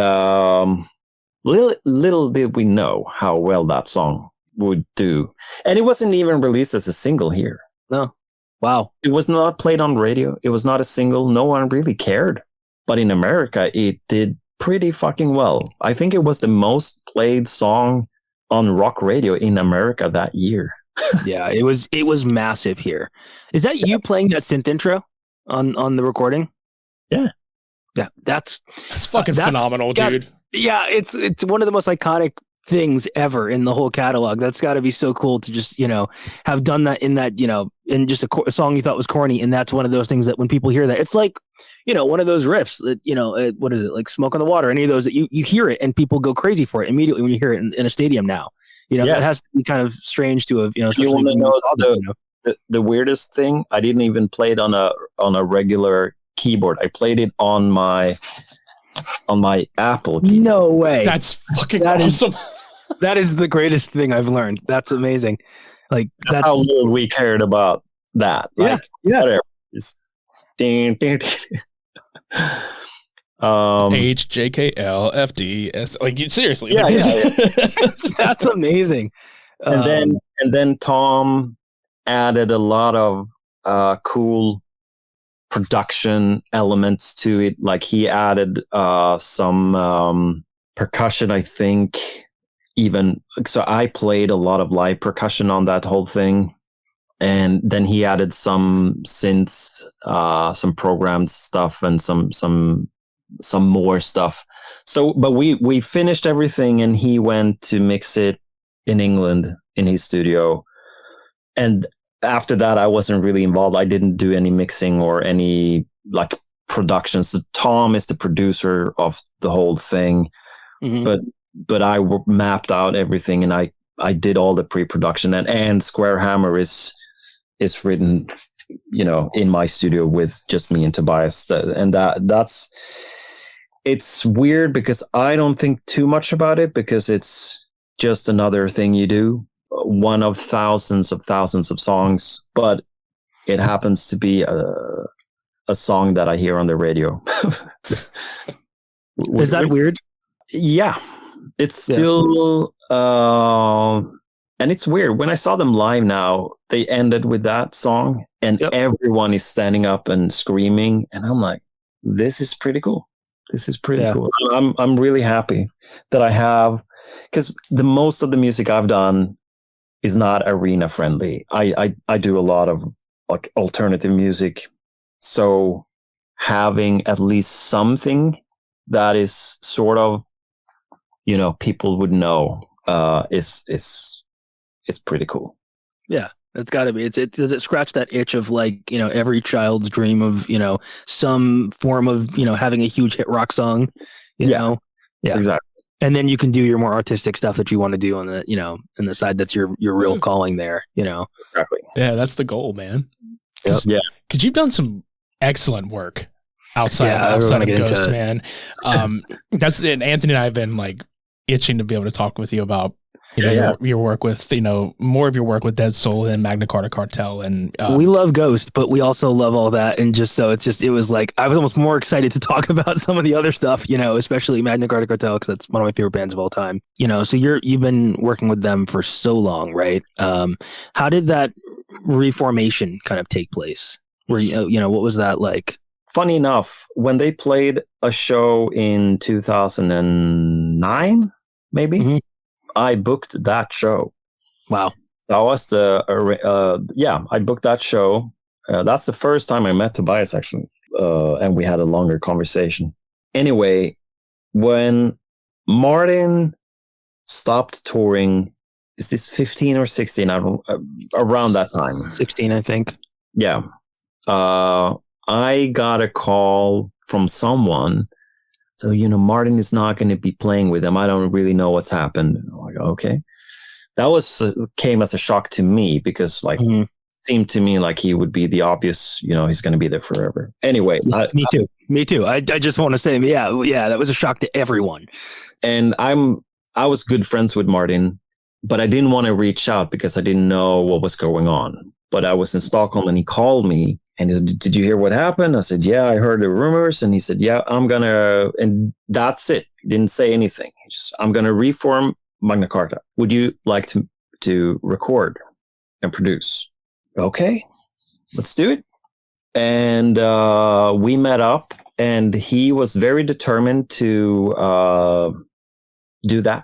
little did we know how well that song would do. And it wasn't even released as a single here. No. Wow. It was not played on radio. It was not a single. No one really cared. But in America, it did pretty fucking well. I think it was the most played song on rock radio in America that year. Yeah, it was massive here. Is that you playing that synth intro on the recording? Yeah. Yeah, that's fucking phenomenal, dude. Yeah, it's one of the most iconic things ever in the whole catalog. That's got to be so cool to just, have done that in that, in just a song you thought was corny. And that's one of those things that when people hear that, it's like, one of those riffs that, what is it? Like Smoke on the Water, any of those that you hear it and people go crazy for it immediately when you hear it in a stadium now. That has to be kind of strange to have, you want to know the weirdest thing? I didn't even play it on a regular keyboard. I played it on my Apple keyboard. No way. That's fucking awesome. That is the greatest thing I've learned. That's amazing. Like, that's how little we cared about that. Yeah. Whatever. It's ding, ding, ding. HJKLFDS. Like, seriously. Yeah. That's amazing. And then Tom added a lot of cool production elements to it. Like, he added some percussion, I think. So I played a lot of live percussion on that whole thing, and then he added some synths, some programmed stuff, and some more stuff. So, but we finished everything, and he went to mix it in England in his studio. And after that, I wasn't really involved. I didn't do any mixing or any production. So Tom is the producer of the whole thing, but I mapped out everything, and I did all the pre-production, and Squarehammer is written, in my studio with just me and Tobias. That's it's weird because I don't think too much about it, because it's just another thing you do, one of thousands of songs, but it happens to be a song that I hear on the radio. Is that weird? Yeah. It's still, and it's weird. When I saw them live now, they ended with that song, and everyone is standing up and screaming, and I'm like, this is pretty cool. This is pretty cool. I'm really happy that I have, because the most of the music I've done is not arena friendly. I do a lot of alternative music, so having at least something that is sort of, people would know, is pretty cool. Yeah, It's got to be. Does it scratch that itch of like, every child's dream of, some form of, having a huge hit rock song, you know? Yeah. Exactly. And then you can do your more artistic stuff that you want to do on the, in the side that's your real calling there, Exactly. Yeah, that's the goal, man. Yep. Yeah. Because you've done some excellent work outside I of really wanna get Ghost, into man. And Anthony and I have been like itching to be able to talk with you about your work with more of your work with Dead Soul and Magna Carta Cartel, and we love Ghost, but we also love all that, and it was like I was almost more excited to talk about some of the other stuff, especially Magna Carta Cartel, because that's one of my favorite bands of all time. So you've been working with them for so long, right? How did that reformation kind of take place? Where what was that like? Funny enough, when they played a show in 2009, maybe. Mm-hmm. I booked that show. Wow. So I was I booked that show. That's the first time I met Tobias, actually. And we had a longer conversation. Anyway, when Martin stopped touring, is this 15 or 16? Around that time. 16, I think. Yeah. I got a call from someone. So, Martin is not going to be playing with them. I don't really know what's happened. I'm like, okay. That came as a shock to me because, seemed to me like he would be the obvious, he's going to be there forever. Anyway. Me too. I just want to say, yeah, that was a shock to everyone. And I was good friends with Martin, but I didn't want to reach out because I didn't know what was going on. But I was in Stockholm and he called me. And he said, did you hear what happened? I said, yeah, I heard the rumors. And he said, yeah, and that's it. He didn't say anything. He just, I'm going to reform Magna Carta. Would you like to record and produce? Okay, let's do it. And we met up and he was very determined to do that.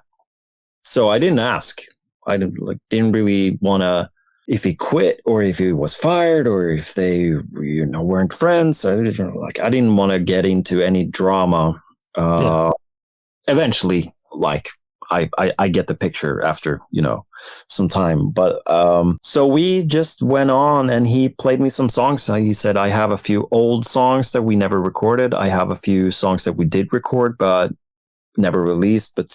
So I didn't ask. I didn't really want to, if he quit or if he was fired or if they, weren't friends. I didn't want to get into any drama. Eventually, I get the picture after, some time. But so we just went on and he played me some songs. He said, I have a few old songs that we never recorded. I have a few songs that we did record, but never released. But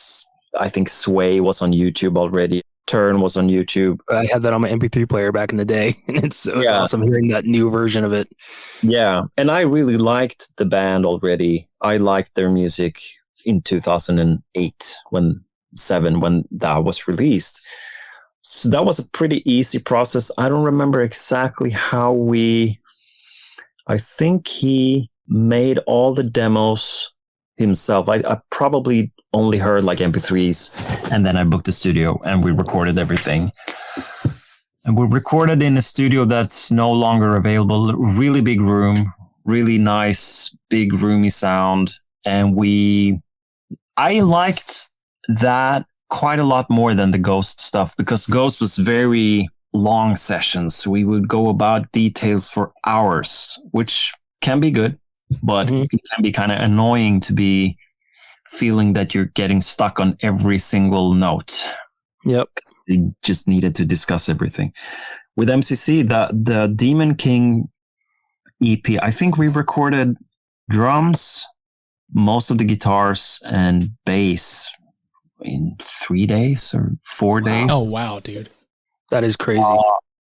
I think Sway was on YouTube already. Turn was on YouTube. I had that on my MP3 player back in the day, and it was awesome hearing that new version of it. Yeah, and I really liked the band already. I liked their music in 2008 when that was released. So that was a pretty easy process. I don't remember exactly how I think he made all the demos himself. I probably only heard like MP3s, and then I booked a studio and we recorded everything. And we recorded in a studio that's no longer available. Really big room, really nice, big roomy sound. And I liked that quite a lot more than the Ghost stuff because Ghost was very long sessions. We would go about details for hours, which can be good, but it can be kind of annoying to be feeling that you're getting stuck on every single note. Yep. They just needed to discuss everything. With M.C.C, the Demon King EP, I think we recorded drums, most of the guitars, and bass in 3 days or 4 days. Oh, wow, dude. That is crazy.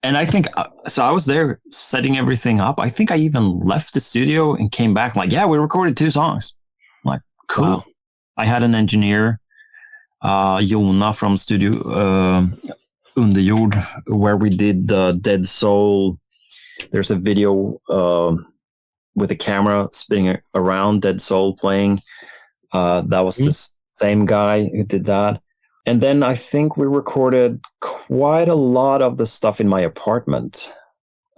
And I think, so I was there setting everything up. I think I even left the studio and came back like, yeah, we recorded 2 songs. I'm like, cool. Wow. I had an engineer, Jona from Studio Underjord, where we did the Dead Soul. There's a video with a camera spinning around Dead Soul playing. That was the same guy who did that. And then I think we recorded quite a lot of the stuff in my apartment.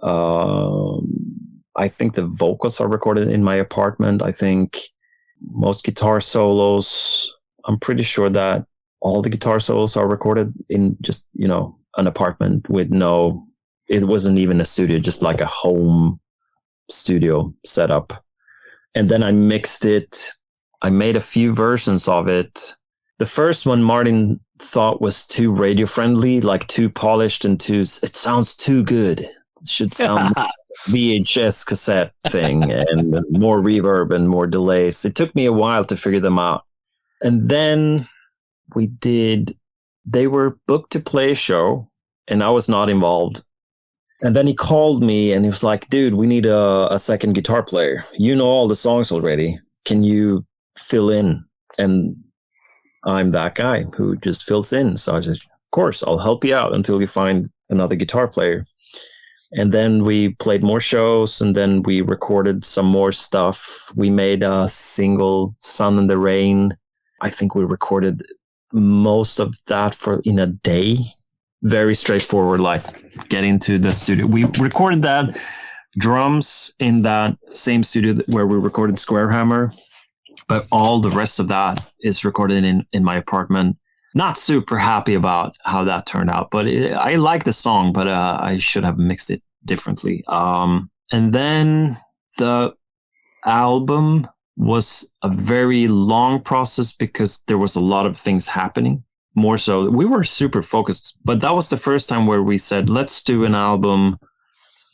I think the vocals are recorded in my apartment. I think most guitar solos, I'm pretty sure that all the guitar solos are recorded in just, an apartment with it wasn't even a studio, just like a home studio setup. And then I mixed it. I made a few versions of it. The first one, Martin thought was too radio friendly, like too polished and it sounds too good. It should sound VHS cassette thing and more reverb and more delays. It took me a while to figure them out. And then they were booked to play a show and I was not involved. And then he called me and he was like, dude, we need a second guitar player. You know all the songs already. Can you fill in? And I'm that guy who just fills in. So I said, of course, I'll help you out until you find another guitar player. And then we played more shows and then we recorded some more stuff. We made a single, Sun in the Rain. I think we recorded most of that in a day. Very straightforward, like get into the studio. We recorded that drums in that same studio where we recorded Square Hammer, but all the rest of that is recorded in my apartment. Not super happy about how that turned out, but I like the song, but I should have mixed it differently. And then the album was a very long process because there was a lot of things happening. More so, we were super focused, but that was the first time where we said, let's do an album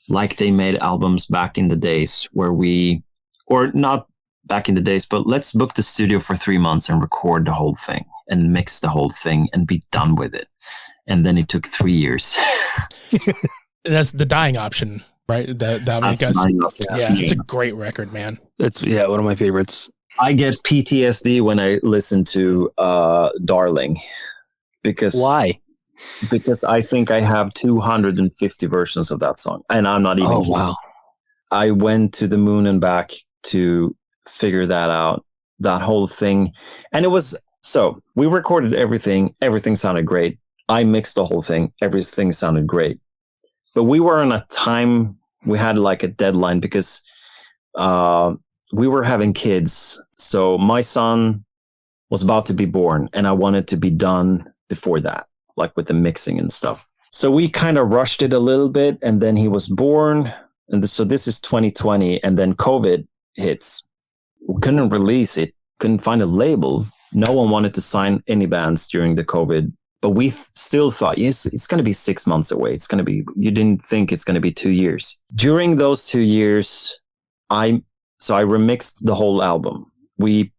like they made albums back in the days or not back in the days, but let's book the studio for 3 months and record the whole thing and mix the whole thing and be done with it. And then it took 3 years. That's the Dying option, right? It's a great record, man. It's one of my favorites. I get PTSD when I listen to Darling. Why? Because I think I have 250 versions of that song. And I'm not even kidding. Wow. I went to the moon and back to figure that out, that whole thing. And we recorded everything. Everything sounded great. I mixed the whole thing. Everything sounded great. But we were on a time, we had like a deadline because we were having kids. So my son was about to be born and I wanted to be done before that, like with the mixing and stuff. So we kind of rushed it a little bit and then he was born. And so this is 2020 and then COVID hits. We couldn't release it, couldn't find a label. No one wanted to sign any bands during the COVID, but we still thought, yes, it's going to be 6 months away. You didn't think it's going to be 2 years. During those 2 years, I remixed the whole album. We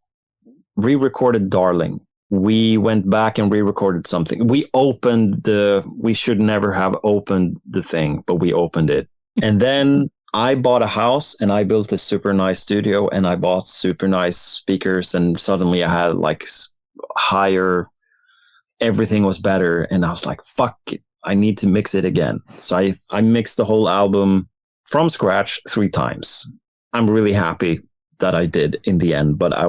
re-recorded Darling. We went back and re-recorded something. We should never have opened the thing, but we opened it. And then I bought a house and I built a super nice studio and I bought super nice speakers and suddenly I had like everything was better. And I was like, fuck it. I need to mix it again. So I mixed the whole album from scratch 3 times. I'm really happy that I did in the end, but I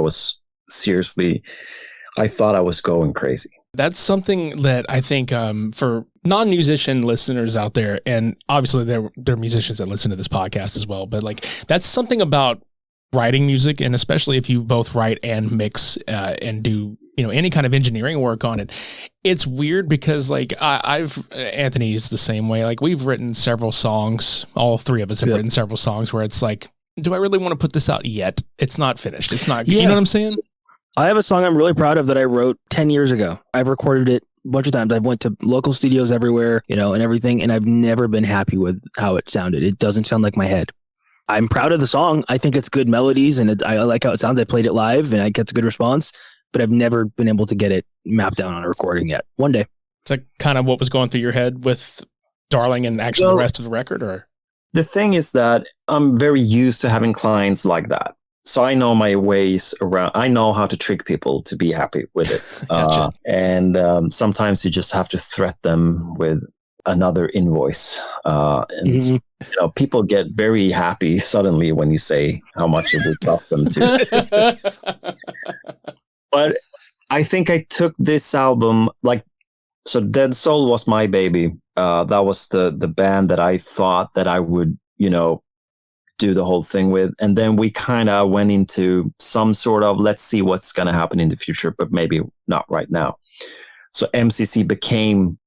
thought I was going crazy. That's something that I think for non-musician listeners out there, and obviously there are musicians that listen to this podcast as well, but like that's something about writing music, and especially if you both write and mix and do any kind of engineering work on it. It's weird because like Anthony is the same way. Like we've written several songs, all 3 of us have written several songs where it's like, do I really want to put this out yet? It's not finished. It's not, you know what I'm saying? I have a song I'm really proud of that I wrote 10 years ago. I've recorded it a bunch of times. I've went to local studios everywhere, and everything, and I've never been happy with how it sounded. It doesn't sound like my head. I'm proud of the song. I think it's good melodies, and I like how it sounds. I played it live, and I get a good response, but I've never been able to get it mapped down on a recording yet. One day. Is that kind of what was going through your head with Darling and actually the rest of the record? Or the thing is that I'm very used to having clients like that. So I know my ways around. I know how to trick people to be happy with it. Gotcha. And sometimes you just have to threat them with another invoice. And people get very happy suddenly when you say how much it would cost them to. But I think I took this album, so Dead Soul was my baby. That was the band that I thought that I would, do the whole thing with. And then we kind of went into some sort of, let's see what's going to happen in the future, but maybe not right now. So M.C.C became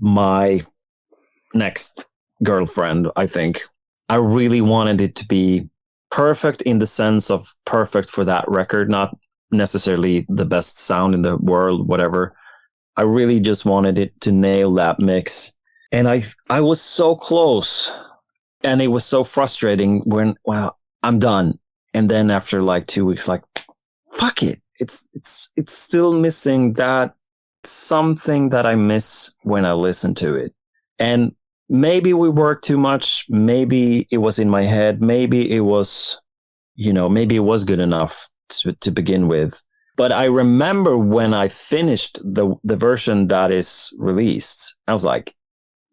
my next girlfriend, I think. I really wanted it to be perfect in the sense of perfect for that record, not necessarily the best sound in the world, whatever. I really just wanted it to nail that mix. And I was so close, and it was so frustrating when, well, I'm done. And then after like 2 weeks, like, fuck it. It's still missing that something that I miss when I listen to it. And maybe we worked too much. Maybe it was in my head. Maybe it was, maybe it was good enough to begin with. But I remember when I finished the version that is released, I was like,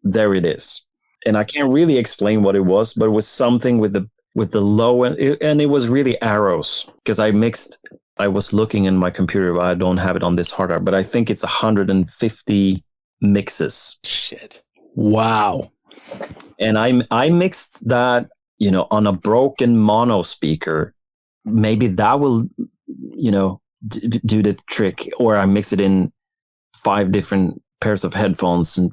there it is. And I can't really explain what it was, but it was something with the low end, and it was really arrows, because I was looking in my computer, but I don't have it on this hard drive, but I think it's 150 mixes. Shit. Wow. And I mixed that, on a broken mono speaker. Maybe that will, do the trick. Or I mix it in 5 different pairs of headphones and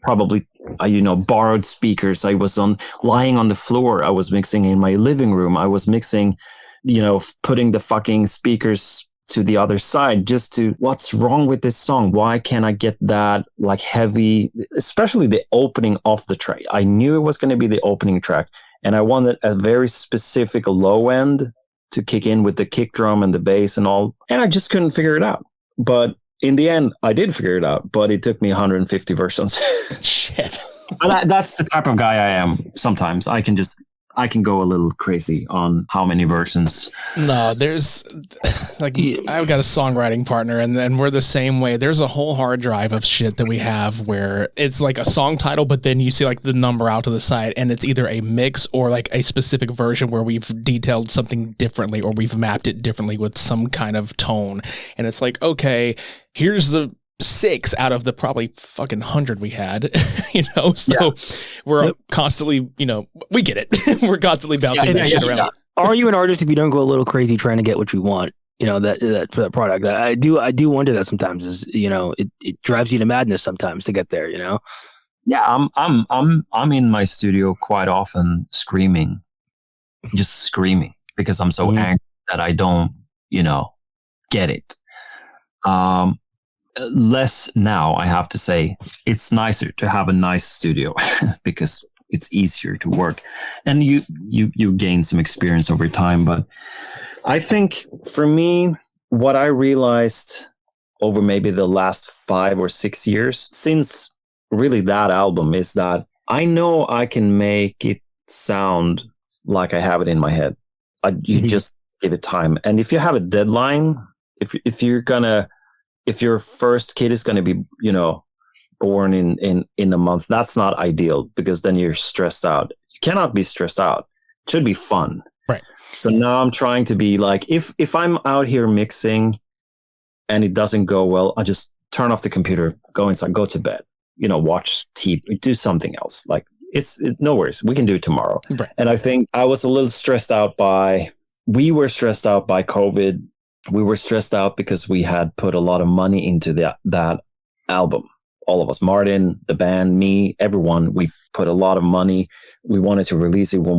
probably, borrowed speakers. I was lying on the floor. I was mixing in my living room. I was mixing, putting the fucking speakers to the other side just to, what's wrong with this song? Why can't I get that like heavy, especially the opening of the track? I knew it was going to be the opening track, and I wanted a very specific low end to kick in with the kick drum and the bass and all. And I just couldn't figure it out. But in the end, I did figure it out, but it took me 150 versions. Shit. That's the type of guy I am. Sometimes I can go a little crazy on how many versions. No, there's like, I've got a songwriting partner, and we're the same way. There's a whole hard drive of shit that we have where it's like a song title, but then you see like the number out to the side, and it's either a mix or like a specific version where we've detailed something differently or we've mapped it differently with some kind of tone. And it's like, okay, here's the 6 out of the probably fucking 100 we had, so we're constantly, we get it. We're constitly bouncing that shit around. Are you an artist if you don't go a little crazy trying to get what you want? That for that product. I do wonder that sometimes is, it drives you to madness sometimes to get there, Yeah, I'm in my studio quite often screaming because I'm so angry that I don't, get it. Less now, I have to say. It's nicer to have a nice studio because it's easier to work, and you gain some experience over time. But I think for me, what I realized over maybe the last 5 or 6 years since really that album is that I know I can make it sound like I have it in my head. You just give it time, and if you have a deadline, if your first kid is going to be, born in a month, that's not ideal, because then you're stressed out. You cannot be stressed out. It should be fun. Right. So now I'm trying to be like, if I'm out here mixing and it doesn't go well, I just turn off the computer, go inside, go to bed, watch TV, do something else. Like it's no worries. We can do it tomorrow. Right. And I think we were stressed out by COVID. We were stressed out because we had put a lot of money into that album. All of us, Martin, the band, me, everyone, we put a lot of money. We wanted to release it. We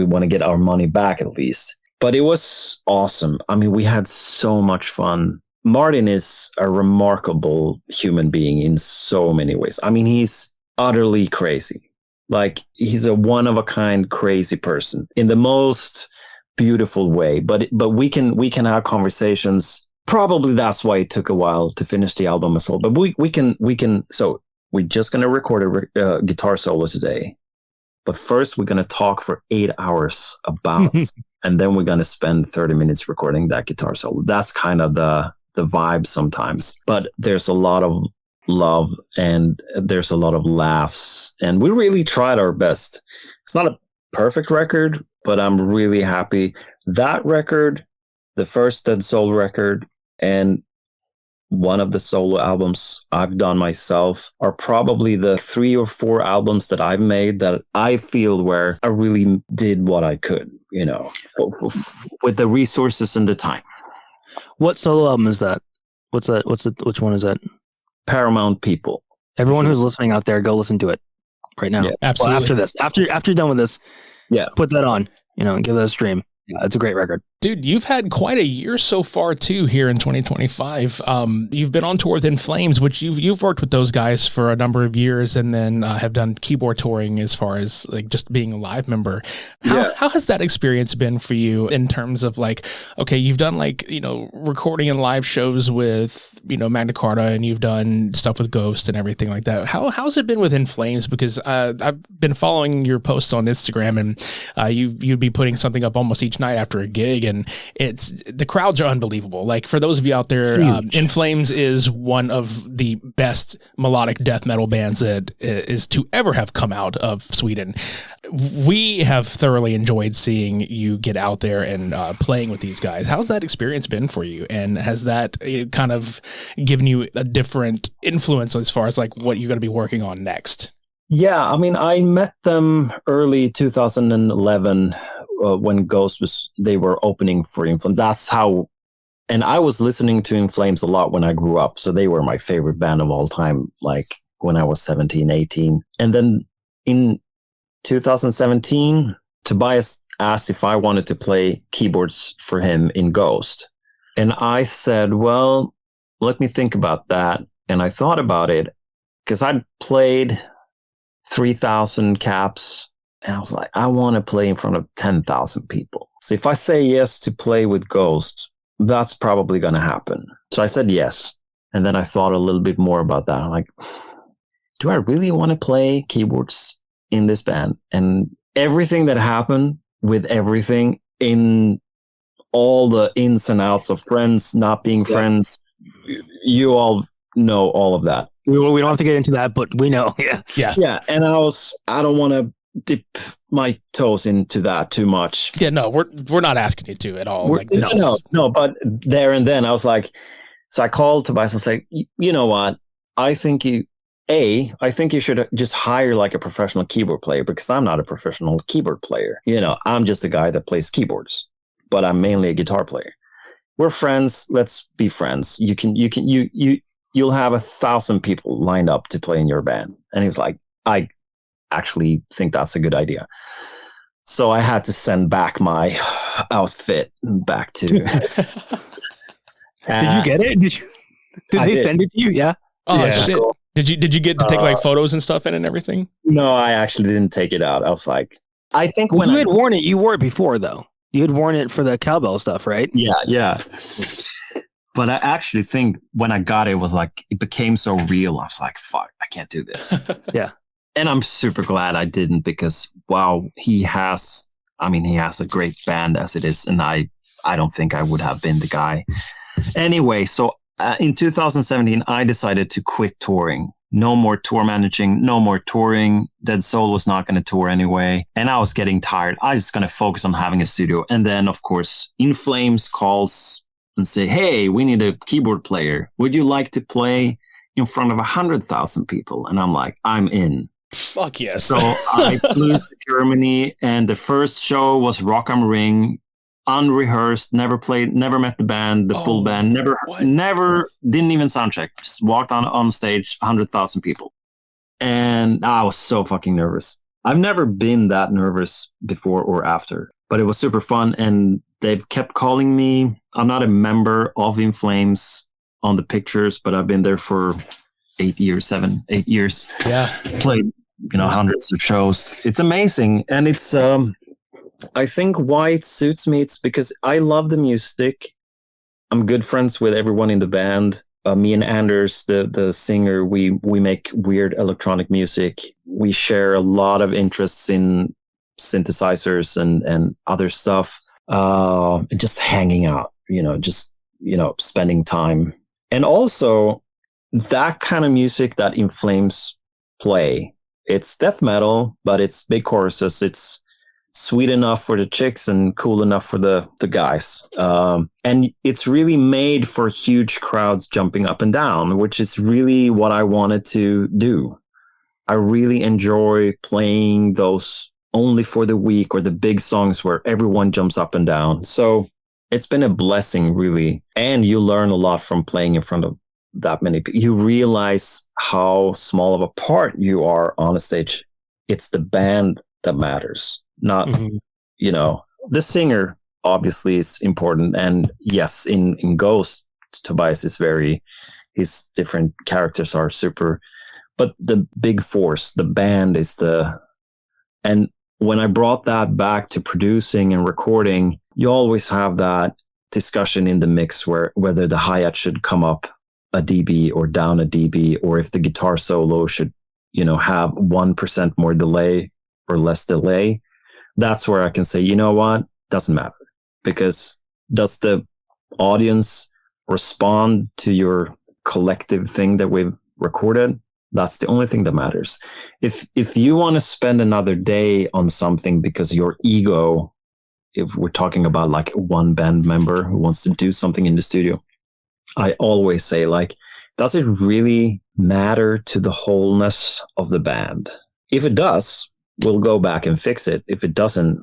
want to get our money back at least. But it was awesome. I mean, we had so much fun. Martin is a remarkable human being in so many ways. I mean, he's utterly crazy. Like, he's a one-of-a-kind crazy person in the most beautiful way, but we can have conversations. Probably that's why it took a while to finish the album as well. But we can. So we're just gonna record a guitar solo today, but first we're gonna talk for 8 hours about, and then we're gonna spend 30 minutes recording that guitar solo. That's kind of the vibe sometimes. But there's a lot of love and there's a lot of laughs, and we really tried our best. It's not a perfect record, but I'm really happy. That record, the first Dead Soul record, and one of the solo albums I've done myself are probably the 3 or 4 albums that I've made that I feel where I really did what I could, with the resources and the time. What solo album is that? Which one is that? Paramount People. Everyone who's listening out there, go listen to it right now. Yeah, absolutely. Well, after you're done with this, yeah, put that on, and give that a stream. Yeah, it's a great record. Dude, you've had quite a year so far too here in 2025. You've been on tour with In Flames, which you've worked with those guys for a number of years, and then have done keyboard touring as far as like just being a live member. How has that experience been for you in terms of like, okay, you've done like, recording and live shows with, Magna Carta, and you've done stuff with Ghost and everything like that. How's it been with In Flames? Because I've been following your posts on Instagram, and you'd be putting something up almost each night after a gig. And the crowds are unbelievable. Like, for those of you out there, In Flames is one of the best melodic death metal bands that is to ever have come out of Sweden. We have thoroughly enjoyed seeing you get out there and playing with these guys. How's that experience been for you? And has that kind of given you a different influence as far as like what you're going to be working on next? Yeah, I mean, I met them early 2011 when they were opening for In Flames. That's how, and I was listening to In Flames a lot when I grew up. So they were my favorite band of all time, like when I was 17, 18. And then in 2017, Tobias asked if I wanted to play keyboards for him in Ghost. And I said, well, let me think about that. And I thought about it because I'd played 3,000 caps, and I was like, I want to play in front of 10,000 people. So if I say yes to play with Ghost, that's probably going to happen. So I said yes. And then I thought a little bit more about that. I'm like, do I really want to play keyboards in this band? And everything that happened with everything, in all the ins and outs of friends, not being friends, you all know all of that. We don't have to get into that, but we know. Yeah. And I don't want to dip my toes into that too much. Yeah, no, we're not asking you to at all. No, but there and then I was like, so I called Tobias and was like, you know what? I think you should just hire like a professional keyboard player, because I'm not a professional keyboard player. I'm just a guy that plays keyboards, but I'm mainly a guitar player. We're friends. Let's be friends. You'll have 1,000 people lined up to play in your band. And he was like, I actually think that's a good idea. So I had to send back my outfit back to. Did you get it? Did they send it to you? Yeah. Oh yeah. shit! Cool. Did you get to take like photos and stuff in and everything? No, I actually didn't take it out. I was like, I think when you had worn it, you wore it before though. You had worn it for the cowbell stuff, right? Yeah. But I actually think when I got it, was like, it became so real. I was like, fuck, I can't do this. Yeah. And I'm super glad I didn't, because wow, he has a great band as it is. And I don't think I would have been the guy. Anyway, so in 2017, I decided to quit touring. No more tour managing, no more touring. Dead Soul was not going to tour anyway. And I was getting tired. I was just going to focus on having a studio. And then, of course, In Flames calls and say, hey, we need a keyboard player. Would you like to play in front of 100,000 people? And I'm like, I'm in. Fuck yes. So I flew to Germany, and the first show was Rock am Ring, unrehearsed, never met the band, the full band, never, didn't even sound check. Just walked on stage, 100,000 people. And I was so fucking nervous. I've never been that nervous before or after, but it was super fun. And they've kept calling me. I'm not a member of In Flames on the pictures, but I've been there for 8 years. Yeah. Played, hundreds of shows. It's amazing. And it's, I think why it suits me, it's because I love the music. I'm good friends with everyone in the band. Me and Anders, the singer, we make weird electronic music. We share a lot of interests in synthesizers and other stuff. Just hanging out, spending time. And also that kind of music that In Flames play, it's death metal, but it's big choruses. It's sweet enough for the chicks and cool enough for the guys. And it's really made for huge crowds jumping up and down, which is really what I wanted to do. I really enjoy playing those only for the week, or the big songs where everyone jumps up and down. So it's been a blessing, really. And you learn a lot from playing in front of that many people. You realize how small of a part you are on a stage. It's the band that matters. Not, the singer obviously is important. And yes, in Ghost, Tobias is his different characters are super, but the big force, the band and when I brought that back to producing and recording, you always have that discussion in the mix whether the hi-hat should come up a dB or down a dB, or if the guitar solo should, have 1% more delay or less delay. That's where I can say, you know what? Doesn't matter. Because does the audience respond to your collective thing that we've recorded? That's the only thing that matters. If you want to spend another day on something because your ego, if we're talking about like one band member who wants to do something in the studio, I always say, like, does it really matter to the wholeness of the band? If it does, we'll go back and fix it. If it doesn't,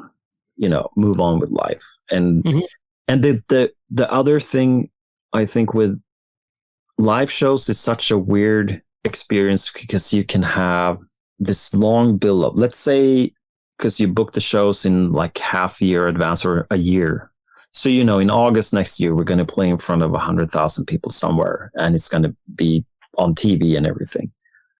move on with life. And and the other thing I think with live shows is such a weird experience because you can have this long build up. Let's say because you book the shows in like half a year advance or a year. So, in August next year, we're going to play in front of 100,000 people somewhere, and it's going to be on TV and everything.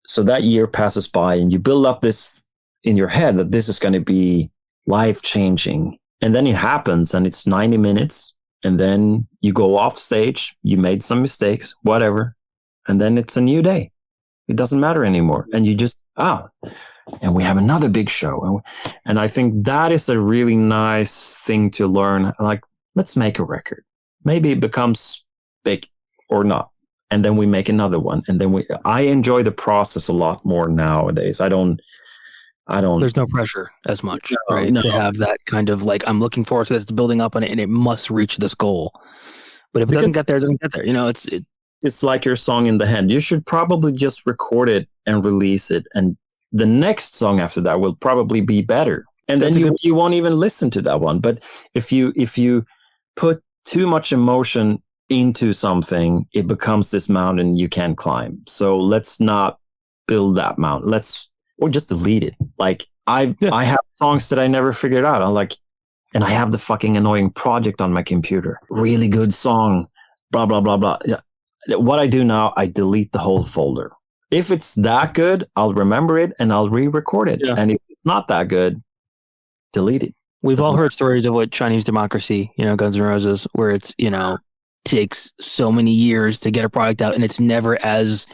So that year passes by and you build up this in your head that this is going to be life changing. And then it happens and it's 90 minutes. And then you go off stage, you made some mistakes, whatever. And then it's a new day. It doesn't matter anymore. And you just, and we have another big show. And I think that is a really nice thing to learn. Like, let's make a record. Maybe it becomes big or not. And then we make another one. And then I enjoy the process a lot more nowadays. I don't. There's no pressure as much, right? No. To have that kind of like, I'm looking forward to this, building up on it, and it must reach this goal. But if it doesn't get there, it doesn't get there. It's like your song in the head. You should probably just record it and release it. And the next song after that will probably be better. And then you won't even listen to that one. But if you put too much emotion into something, it becomes this mountain you can't climb. So let's not build that mountain. Or just delete it. Like I have songs that I never figured out. And I have the fucking annoying project on my computer. Really good song, blah, blah, blah, blah. Yeah. What I do now, I delete the whole folder. If it's that good, I'll remember it and I'll re-record it. Yeah. And if it's not that good, delete it. We've all heard stories of what Chinese Democracy, Guns N' Roses, where it's, takes so many years to get a product out and it's never as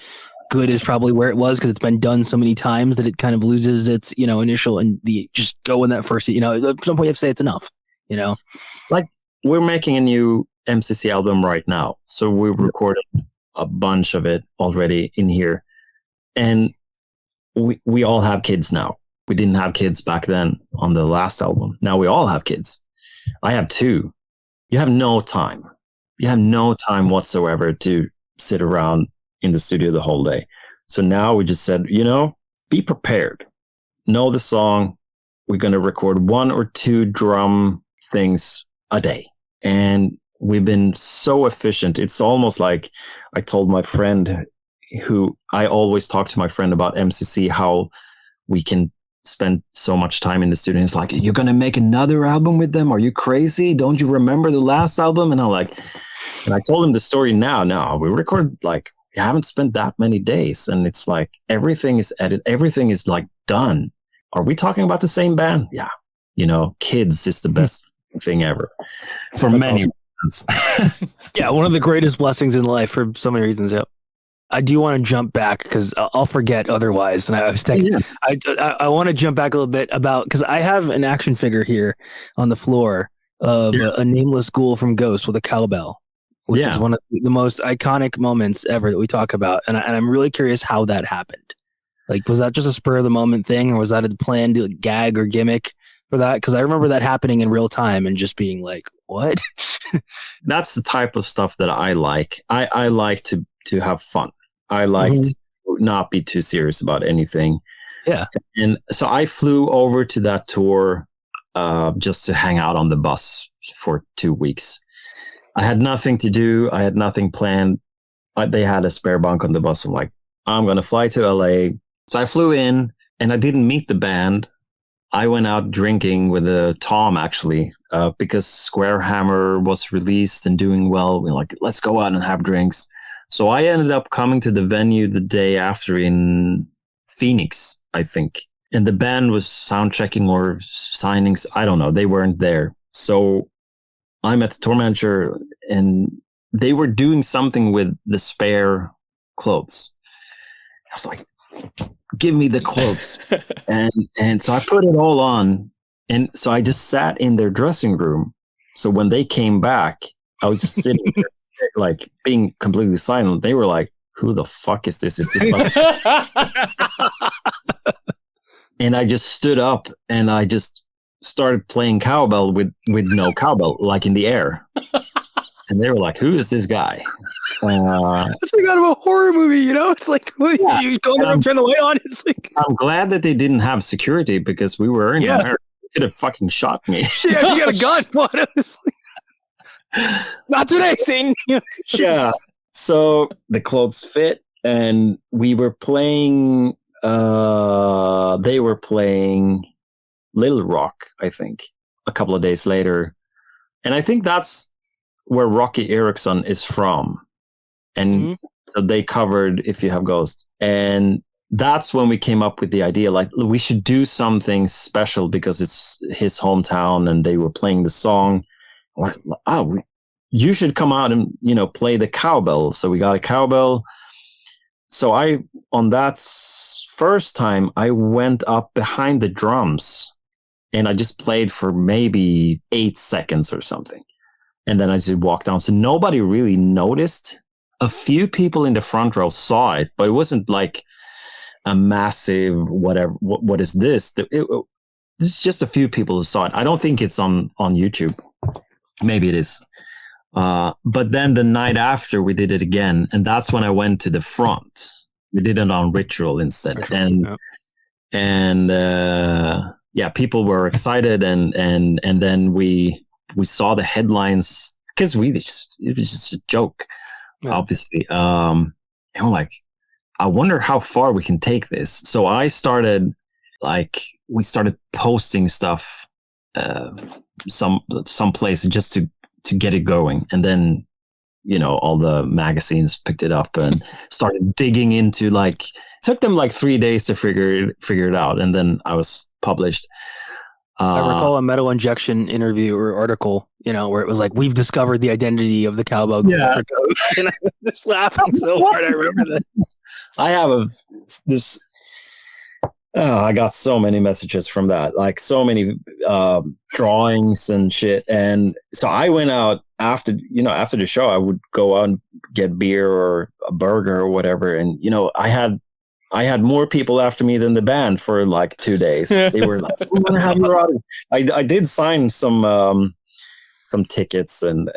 good as probably where it was because it's been done so many times that it kind of loses its, initial and the just go in that first, at some point you have to say it's enough, Like we're making a new M.C.C album right now. So we recorded a bunch of it already in here. And we all have kids now. We didn't have kids back then on the last album. Now we all have kids. I have 2. You have no time. You have no time whatsoever to sit around in the studio the whole day. So now we just said, be prepared. Know the song. We're going to record 1 or 2 drum things a day. And we've been so efficient. It's almost like I told my friend who I always talk to my friend about M.C.C, how we can spend so much time in the studio. It's like, you're going to make another album with them? Are you crazy? Don't you remember the last album? And I told him the story now. No, we recorded we haven't spent that many days. And it's like, everything is edited. Everything is done. Are we talking about the same band? Yeah. Kids is the best thing ever for many reasons. Yeah. One of the greatest blessings in life for so many reasons. Yeah. I do want to jump back because I'll forget otherwise. And I was texting. Yeah. I want to jump back a little bit because I have an action figure here on the floor of a nameless ghoul from Ghost with a cowbell, which is one of the most iconic moments ever that we talk about. And I'm really curious how that happened. Like, was that just a spur of the moment thing, or was that a planned gag or gimmick for that? Because I remember that happening in real time and just being like, what? That's the type of stuff that I like. I like to have fun. I like to not be too serious about anything. Yeah. And so I flew over to that tour just to hang out on the bus for 2 weeks. I had nothing to do. I had nothing planned. They had a spare bunk on the bus. I'm like, I'm going to fly to LA. So I flew in and I didn't meet the band I went out drinking with Tom actually, because Square Hammer was released and doing well. We were like, let's go out and have drinks. So I ended up coming to the venue the day after in Phoenix, I think. And the band was sound checking or signings. I don't know. They weren't there. So I met the tour manager and they were doing something with the spare clothes. I was like, give me the clothes. and so I put it all on. And so I just sat in their dressing room. So when they came back, I was just sitting there, like being completely silent. They were like, who the fuck is this? Is this like... And I just stood up and I just started playing cowbell with no cowbell, like in the air. And they were like, who is this guy? It's like out of a horror movie, you know? It's like, yeah. You don't know turn the light on. It's like, I'm glad that they didn't have security because we were in America. They could have fucking shot me. Yeah, you got a gun. What? Not today, Satan. Yeah. So the clothes fit and we were playing, they were playing Little Rock, I think, a couple of days later. And I think that's where Rocky Erickson is from. And so they covered If You Have Ghost. And that's when we came up with the idea, like, we should do something special because it's his hometown and they were playing the song. Like, you should come out and, play the cowbell. So we got a cowbell. So on that first time, I went up behind the drums and I just played for maybe 8 seconds or something. And then I just walked down. So nobody really noticed. A few people in the front row saw it, but it wasn't like a massive whatever. What is this? This is just a few people who saw it. I don't think it's on YouTube. Maybe it is. But then the night after we did it again, and that's when I went to the front. We did it on Ritual instead. People were excited, and then we saw the headlines because it was just a joke, obviously. And we're like, I wonder how far we can take this. So we started posting stuff some place just to get it going. And then, all the magazines picked it up and started digging into, like, took them like 3 days to figure it out. And then I was published. I recall a Metal Injection interview or article, where it was like, we've discovered the identity of the Cowbell Ghoul. Yeah. And I was just laughing so hard. I remember that. I have I got so many messages from that, like so many drawings and shit. And so I went out after the show, I would go out and get beer or a burger or whatever. And, I had more people after me than the band for like 2 days. They were like, "We want to have your audio." I did sign some tickets and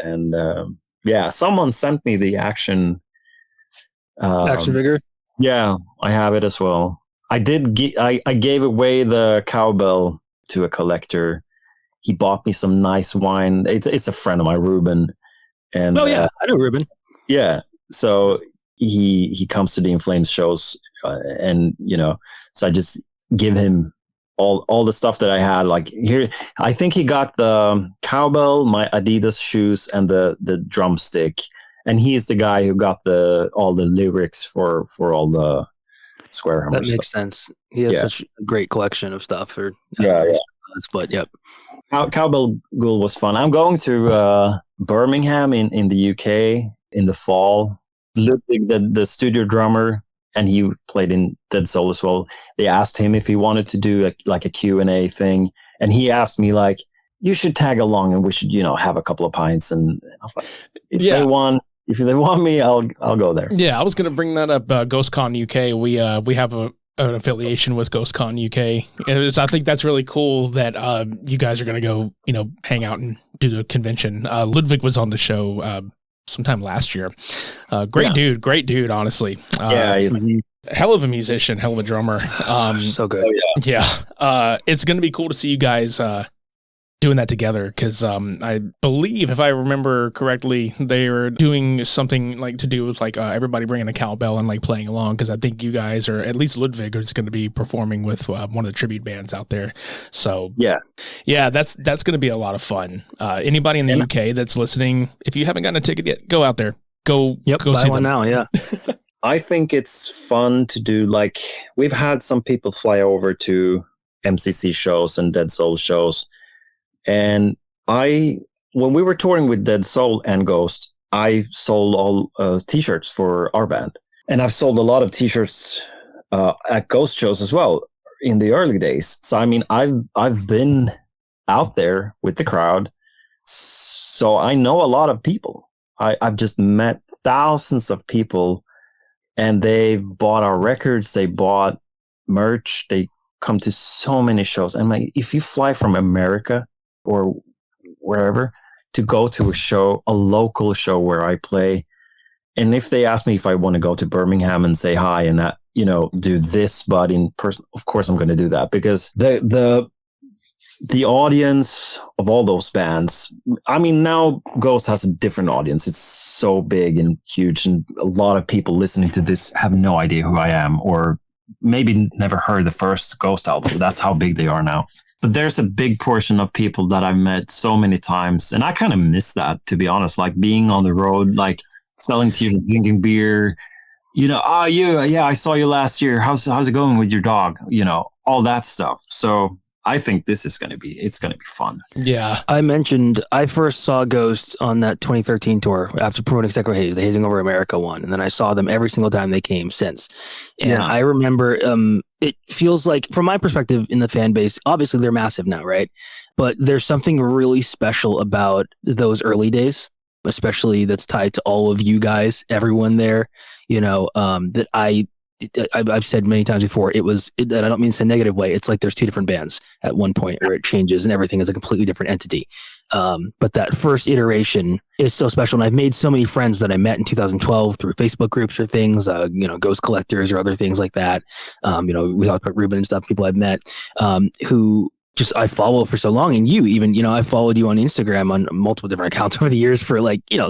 someone sent me the action figure. Yeah, I have it as well. I did. I gave away the cowbell to a collector. He bought me some nice wine. It's a friend of mine, Ruben. And I know Ruben. Yeah, so he comes to the In Flames shows. And so I just give him all the stuff that I had. Like, here, I think he got the cowbell, my Adidas shoes, and the drumstick. And he's the guy who got all the lyrics for all the Square Hammer stuff. That makes sense. He has such a great collection of stuff. But yep. Cowbell Ghoul was fun. I'm going to Birmingham in the UK in the fall. Ludwig, the studio drummer, and he played in Dead Soul as well. They asked him if he wanted to do a Q&A thing. And he asked me, like, you should tag along and we should, have a couple of pints. And I was like, if they want me, I'll go there. Yeah, I was going to bring that up. GhostCon UK. We have an affiliation with GhostCon UK. And I think that's really cool that you guys are going to go, hang out and do the convention. Ludwig was on the show sometime last year. Great dude, honestly. He's hell of a musician, hell of a drummer. So good. It's going to be cool to see you guys doing that together, because I believe, if I remember correctly, they were doing something like to do with like everybody bringing a cowbell and like playing along, because I think you guys, or at least Ludwig, is going to be performing with one of the tribute bands out there. So yeah, that's going to be a lot of fun. Anybody in the UK that's listening, if you haven't gotten a ticket yet, go out there. Go buy see one them now. Yeah. I think it's fun to do, like, we've had some people fly over to M.C.C shows and Dead Soul shows. And when we were touring with Dead Soul and Ghost, I sold all t-shirts for our band. And I've sold a lot of t-shirts at Ghost shows as well in the early days. So, I mean, I've been out there with the crowd. So I know a lot of people. I've just met thousands of people, and they've bought our records. They bought merch. They come to so many shows. And like, if you fly from America or wherever to go to a local show where I play, and if they ask me if I want to go to Birmingham and say hi and do this, but in person, of course I'm going to do that, because the audience of all those bands, I mean, now Ghost has a different audience. It's so big and huge, and a lot of people listening to this have no idea who I am, or maybe never heard the first Ghost album. That's how big they are now. But there's a big portion of people that I've met so many times, and I kind of miss that, to be honest. Like being on the road, like selling t-shirts, drinking beer, I saw you last year. How's it going with your dog? All that stuff. So I think it's going to be fun. Yeah. I mentioned I first saw Ghost on that 2013 tour after promoting Secret Haze, the Hazing Over America one. And then I saw them every single time they came since. And I remember it feels like, from my perspective in the fan base, obviously they're massive now, right? But there's something really special about those early days, especially that's tied to all of you guys, everyone there, that I've said many times before, I don't mean it's a negative way. It's like there's two different bands at one point where it changes and everything is a completely different entity. But that first iteration is so special. And I've made so many friends that I met in 2012 through Facebook groups or things, Ghost collectors or other things like that. We talked about Ruben and stuff, people I've met, who just I follow for so long. And you even, I followed you on Instagram on multiple different accounts over the years for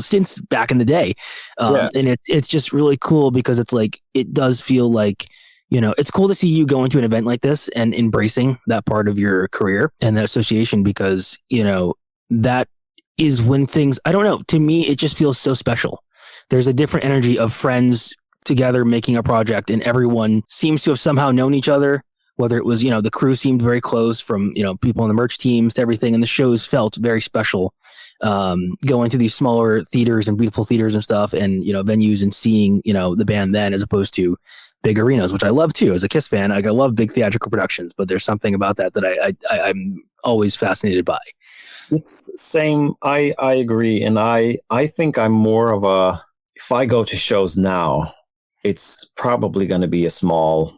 since back in the day. And it's just really cool, because it's like, it does feel like, it's cool to see you go into an event like this and embracing that part of your career and that association, because, that is when things, I don't know, to me, it just feels so special. There's a different energy of friends together making a project, and everyone seems to have somehow known each other. Whether it was, the crew seemed very close, from, people on the merch teams to everything. And the shows felt very special, going to these smaller theaters and beautiful theaters and stuff, and, venues, and seeing, the band then, as opposed to big arenas, which I love too. As a Kiss fan, I love big theatrical productions, but there's something about that I'm always fascinated by. It's the same. I agree. And I think I'm more of if I go to shows now, it's probably going to be a small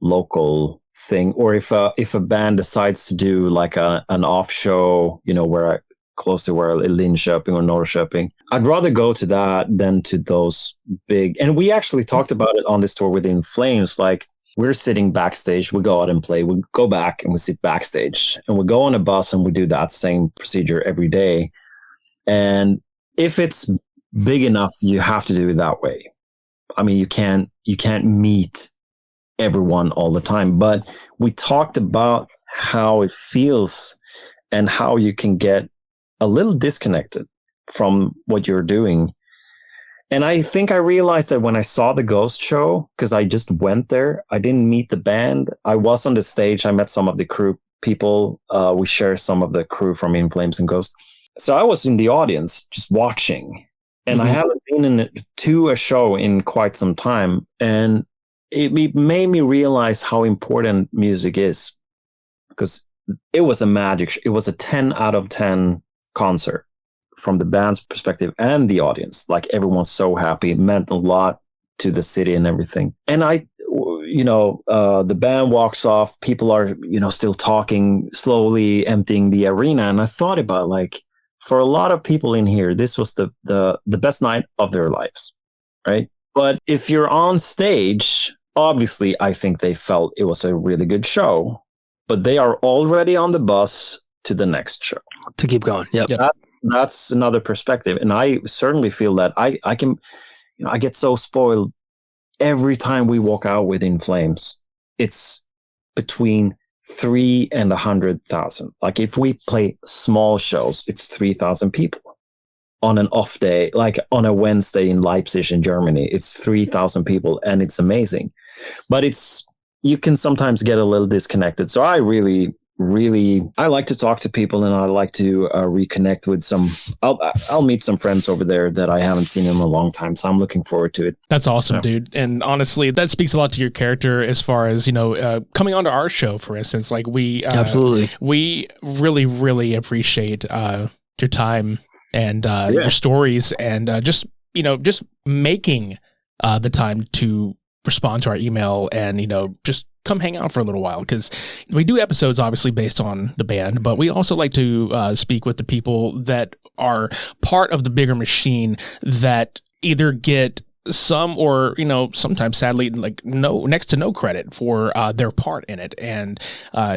local thing, or if a band decides to do like an off show, where close to where Linköping or Norrköping, I'd rather go to that than to those big. And we actually talked about it on this tour with In Flames. Like, we're sitting backstage, we go out and play, we go back and we sit backstage, and we go on a bus and we do that same procedure every day. And if it's big enough, you have to do it that way. I mean, you can't meet everyone all the time, but we talked about how it feels and how you can get a little disconnected from what you're doing. And I think I realized that when I saw the Ghost show, because I just went there, I didn't meet the band. I was on the stage, I met some of the crew people, we share some of the crew from In Flames and Ghost. So I was in the audience just watching, and I haven't been to a show in quite some time, and it made me realize how important music is, because it was it was a 10 out of 10 concert from the band's perspective and the audience. Like, everyone's so happy. It meant a lot to the city and everything. And the band walks off, people are, still talking, slowly emptying the arena. And I thought about, like, for a lot of people in here, this was the best night of their lives, right? But if you're on stage, obviously, I think they felt it was a really good show, but they are already on the bus to the next show. To keep going. Yep. That's another perspective. And I certainly feel that I can, I get so spoiled every time we walk out with In Flames. It's between 3 and 100,000. Like if we play small shows, it's 3,000 people. On an off day, like on a Wednesday in Leipzig in Germany, it's 3,000 people, and it's amazing. But you can sometimes get a little disconnected. So I really like to talk to people, and I like to reconnect with some. I'll meet some friends over there that I haven't seen in a long time. So I'm looking forward to it. That's awesome, dude. And honestly, that speaks a lot to your character as far as, coming onto our show, for instance. Like absolutely, we really appreciate your time and your stories, and just making the time to respond to our email and, just come hang out for a little while, because we do episodes obviously based on the band, but we also like to speak with the people that are part of the bigger machine that either get some or, sometimes sadly, like next to no credit for their part in it. And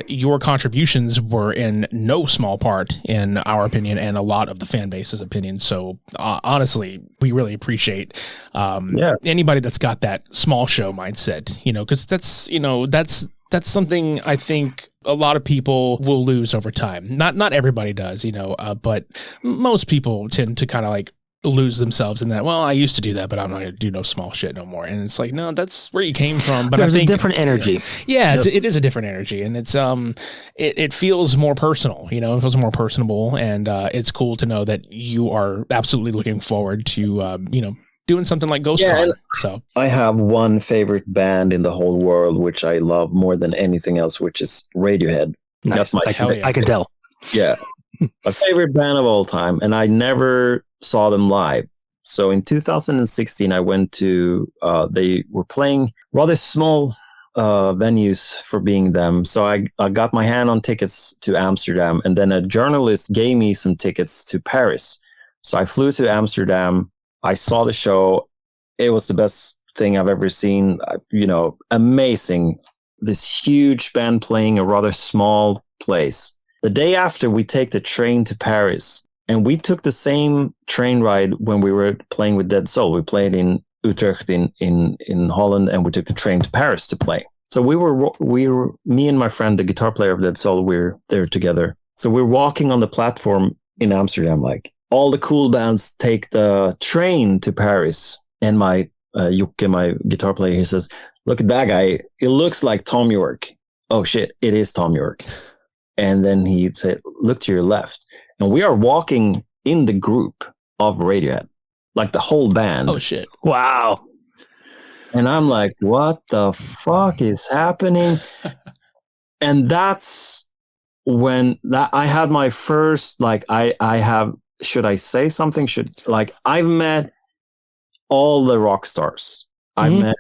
your contributions were in no small part, in our opinion, and a lot of the fan base's opinion. So honestly, we really appreciate anybody that's got that small show mindset, because that's something I think a lot of people will lose over time. Not everybody does, but most people tend to kind of like lose themselves in that. Well, I used to do that, but I'm not going to do no small shit no more. And it's like, no, that's where you came from. But there's I think a different energy. Yeah, it is a different energy, and it's it feels more personal. It feels more personable, and it's cool to know that you are absolutely looking forward to doing something like GhostCon. Yeah, so I have one favorite band in the whole world, which I love more than anything else, which is Radiohead. Nice. I can tell. Yeah. My favorite band of all time, and I never saw them live. So in 2016, I went to, they were playing rather small venues for being them. So I got my hand on tickets to Amsterdam, and then a journalist gave me some tickets to Paris. So I flew to Amsterdam. I saw the show. It was the best thing I've ever seen. Amazing. This huge band playing a rather small place. The day after, we take the train to Paris, and we took the same train ride when we were playing with Dead Soul. We played in Utrecht in Holland, and we took the train to Paris to play. So we were me and my friend, the guitar player of Dead Soul, we're there together. So we're walking on the platform in Amsterdam, like all the cool bands take the train to Paris. And my Jocke, my guitar player, he says, "Look at that guy. It looks like Tom York." Oh shit, it is Tom York. And then he said, "Look to your left." And we are walking in the group of Radiohead, like the whole band. Oh, shit. Wow. And I'm like, what the fuck is happening? And that's when I had my first, like, I have, should I say something? I've met all the rock stars. I met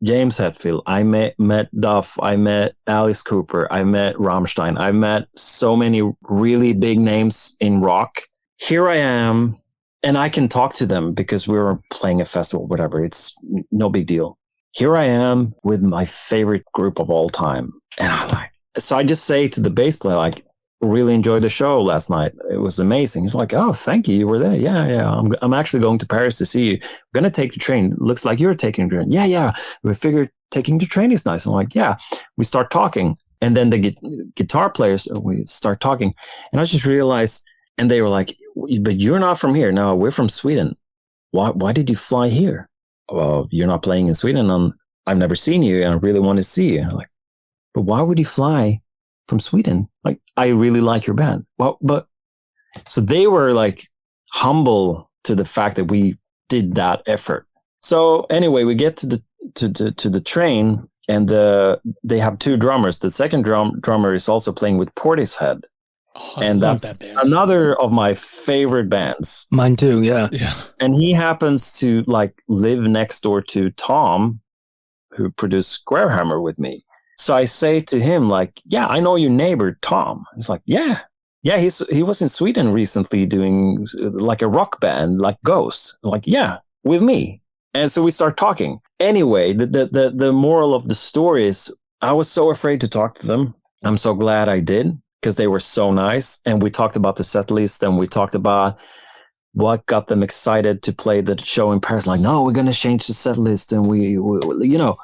James Hetfield, I met Duff, I met Alice Cooper, I met Rammstein, I met so many really big names in rock. Here I am, and I can talk to them because we were playing a festival, whatever. It's no big deal. Here I am with my favorite group of all time. And so I just say to the bass player, like, really enjoyed the show last night. It was amazing. He's like, "Oh, thank you. You were there." Yeah. I'm actually going to Paris to see you. I'm going to take the train. Looks like you're taking the train. Yeah. We figured taking the train is nice. I'm like, yeah. We start talking. And then the guitar players, we start talking. And I just realized, and they were like, "But you're not from here." "No, we're from Sweden." Why did you fly here?" "Well, you're not playing in Sweden. I've never seen you, and I really want to see you." I'm like, "But why would you fly from Sweden? Like, I really like your band." Well, but so they were like humble to the fact that we did that effort. So anyway, we get to the train, and they have two drummers. The second drummer is also playing with Portishead. Oh, and that's another of my favorite bands. Mine too, yeah. And he happens to like live next door to Tom, who produced Squarehammer with me. So I say to him, like, "Yeah, I know your neighbor, Tom." He's like, Yeah, he was in Sweden recently doing like a rock band, like Ghost. I'm like, "Yeah, with me." And so we start talking. Anyway, the moral of the story is I was so afraid to talk to them. I'm so glad I did. because they were so nice. And we talked about the set list, and we talked about what got them excited to play the show in Paris. Like, no, we're going to change the set list. And we, you know,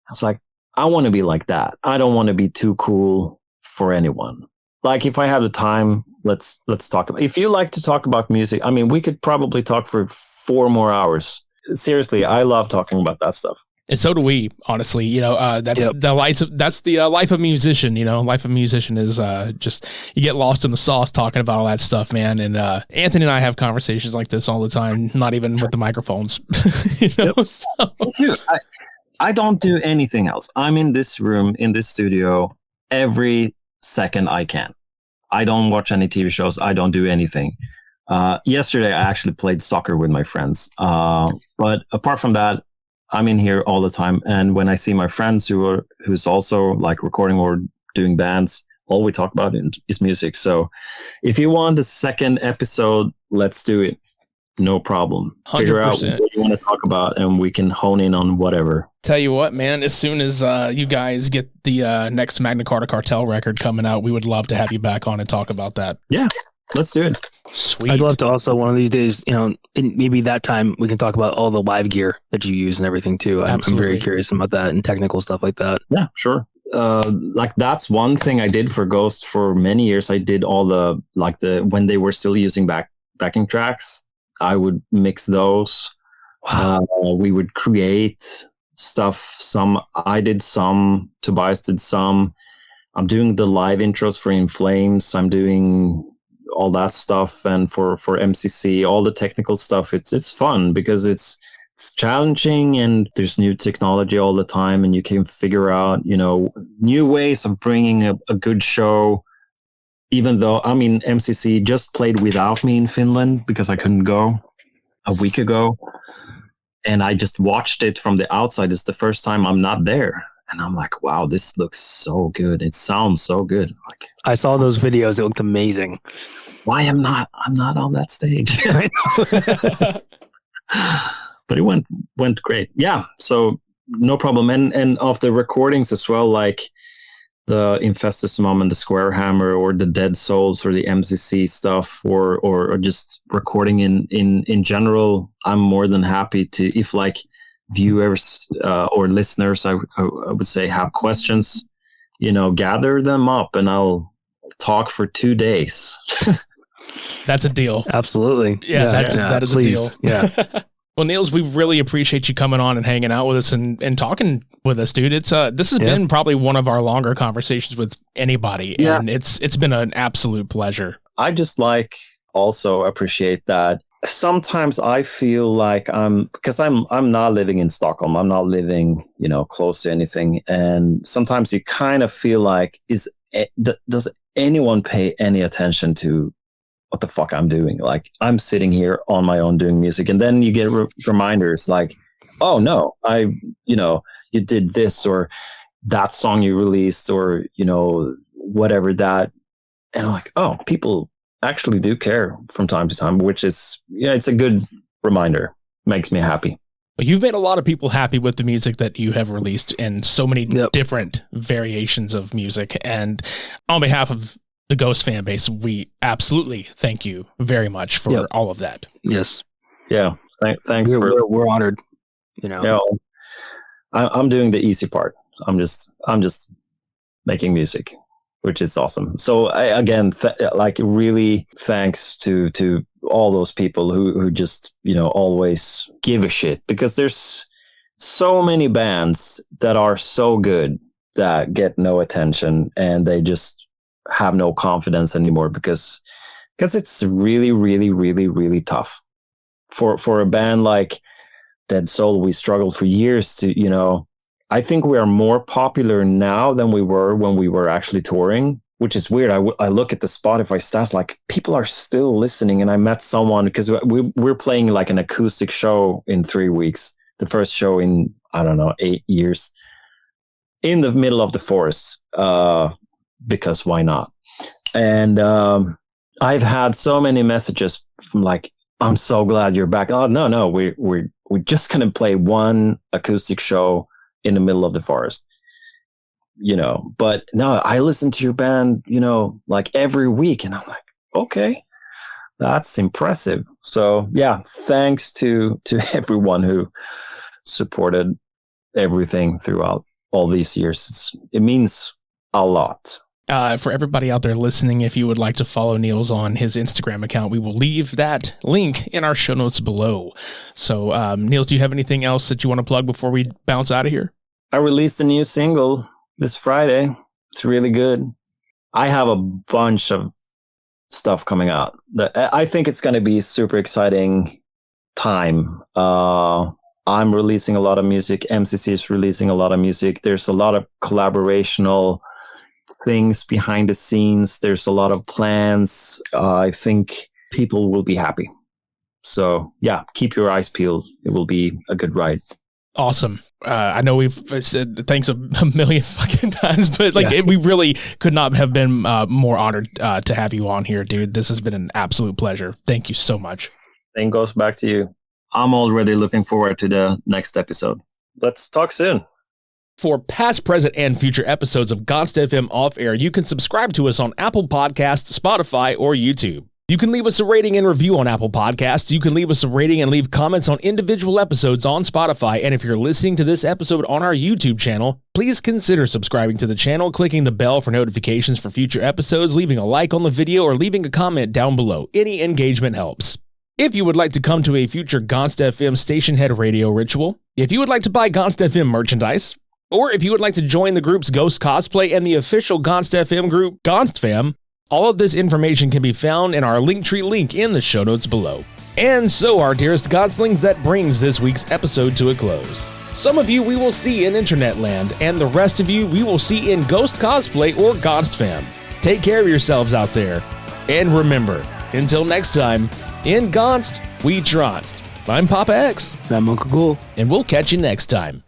I was like, I want to be like that. I don't want to be too cool for anyone. Like, if I have the time, let's talk about. If you like to talk about music, I mean, we could probably talk for 4 more hours. Seriously, I love talking about that stuff. And so do we, honestly. You know, that's the life of a musician. You know, life of a musician is just, you get lost in the sauce talking about all that stuff, man. And Anthony and I have conversations like this all the time, not even with the microphones. You know, so. Dude, I don't do anything else. I'm in this room, in this studio, every second I can. I don't watch any TV shows. I don't do anything. Yesterday, I actually played soccer with my friends. But apart from that, I'm in here all the time. And when I see my friends who's also like recording or doing bands, all we talk about is music. So if you want a second episode, let's do it. No problem. 100%. Figure out what you want to talk about, and we can hone in on whatever. Tell you what, man, as soon as you guys get the next Magna Carta Cartel record coming out, we would love to have you back on and talk about that. Yeah, let's do it. Sweet. I'd love to also, one of these days, you know, maybe that time we can talk about all the live gear that you use and everything too. I'm very curious about that and technical stuff like that. Yeah, sure. Like, that's one thing I did for Ghost for many years. I did all when they were still using backing tracks, I would mix those. Wow. We would create stuff. I did some, Tobias did some. I'm doing the live intros for In Flames. I'm doing all that stuff. And for M.C.C, all the technical stuff, it's fun because it's challenging, and there's new technology all the time, and you can figure out, you know, new ways of bringing a good show. Even though, I mean, M.C.C just played without me in Finland because I couldn't go a week ago. And I just watched it from the outside. It's the first time I'm not there. And I'm like, wow, this looks so good. It sounds so good. Like, I saw those videos. It looked amazing. Why I'm not on that stage. But it went great. Yeah. So no problem. And of the recordings as well, like the Infestissumam and the Square Hammer, or the Dead Souls, or the M.C.C stuff, or just recording in general, I'm more than happy to, if like viewers or listeners, I would say, have questions, you know, gather them up and I'll talk for 2 days. That's a deal. Absolutely. Yeah, that is please. a deal. Yeah. Well, Niels, we really appreciate you coming on and hanging out with us and talking with us, dude. This has been probably one of our longer conversations with anybody, and it's been an absolute pleasure. I just also appreciate that. Sometimes I feel like because I'm not living in Stockholm. I'm not living, you know, close to anything, and sometimes you kind of feel like, does anyone pay any attention to what the fuck I'm doing? Like, I'm sitting here on my own doing music, and then you get reminders like, oh no, you did this, or that song you released, or, you know, whatever that. And I'm like, oh, people actually do care from time to time, which is, it's a good reminder. Makes me happy. Well, you've made a lot of people happy with the music that you have released, and so many different variations of music. And on behalf of the Ghost fan base, we absolutely thank you very much for all of that. Yes. Yeah. Thanks. We're honored. You know, I'm doing the easy part. I'm just making music, which is awesome. So again, really thanks to all those people who just, you know, always give a shit, because there's so many bands that are so good that get no attention, and they just have no confidence anymore because it's really, really, really, really tough for a band like Dead Soul. We struggled for years to, you know, I think we are more popular now than we were when we were actually touring, which is weird. I look at the Spotify stats, like, people are still listening. And I met someone, because we're playing like an acoustic show in 3 weeks, the first show in, I don't know, 8 years, in the middle of the forest, because why not? And I've had so many messages from like, I'm so glad you're back. Oh, no, we're just gonna play one acoustic show in the middle of the forest. but no, I listen to your band, like every week, and I'm like, okay, that's impressive. So yeah, thanks to everyone who supported everything throughout all these years. It means a lot. For everybody out there listening, if you would like to follow Niels on his Instagram account, we will leave that link in our show notes below. So, Niels, do you have anything else that you want to plug before we bounce out of here? I released a new single this Friday. It's really good. I have a bunch of stuff coming out. I think it's going to be a super exciting time. I'm releasing a lot of music. M.C.C is releasing a lot of music. There's a lot of collaborational things behind the scenes. There's a lot of plans. I think people will be happy. So yeah, keep your eyes peeled. It will be a good ride. Awesome. I know we've said thanks a million fucking times, but we really could not have been more honored to have you on here, dude. This has been an absolute pleasure. Thank you so much. Same goes back to you. I'm already looking forward to the next episode. Let's talk soon. For past, present, and future episodes of GonstFM Off Air, you can subscribe to us on Apple Podcasts, Spotify, or YouTube. You can leave us a rating and review on Apple Podcasts. You can leave us a rating and leave comments on individual episodes on Spotify. And if you're listening to this episode on our YouTube channel, please consider subscribing to the channel, clicking the bell for notifications for future episodes, leaving a like on the video, or leaving a comment down below. Any engagement helps. If you would like to come to a future GonstFM Station Head radio ritual, if you would like to buy GonstFM merchandise, or if you would like to join the group's Ghost Cosplay and the official GonstFM group, GonstFam, all of this information can be found in our Linktree link in the show notes below. And so, our dearest Godslings, that brings this week's episode to a close. Some of you we will see in Internet Land, and the rest of you we will see in Ghost Cosplay or GonstFam. Take care of yourselves out there. And remember, until next time, in Gonst, we Tronst. I'm Papa X. I'm Uncle Ghoul. And we'll catch you next time.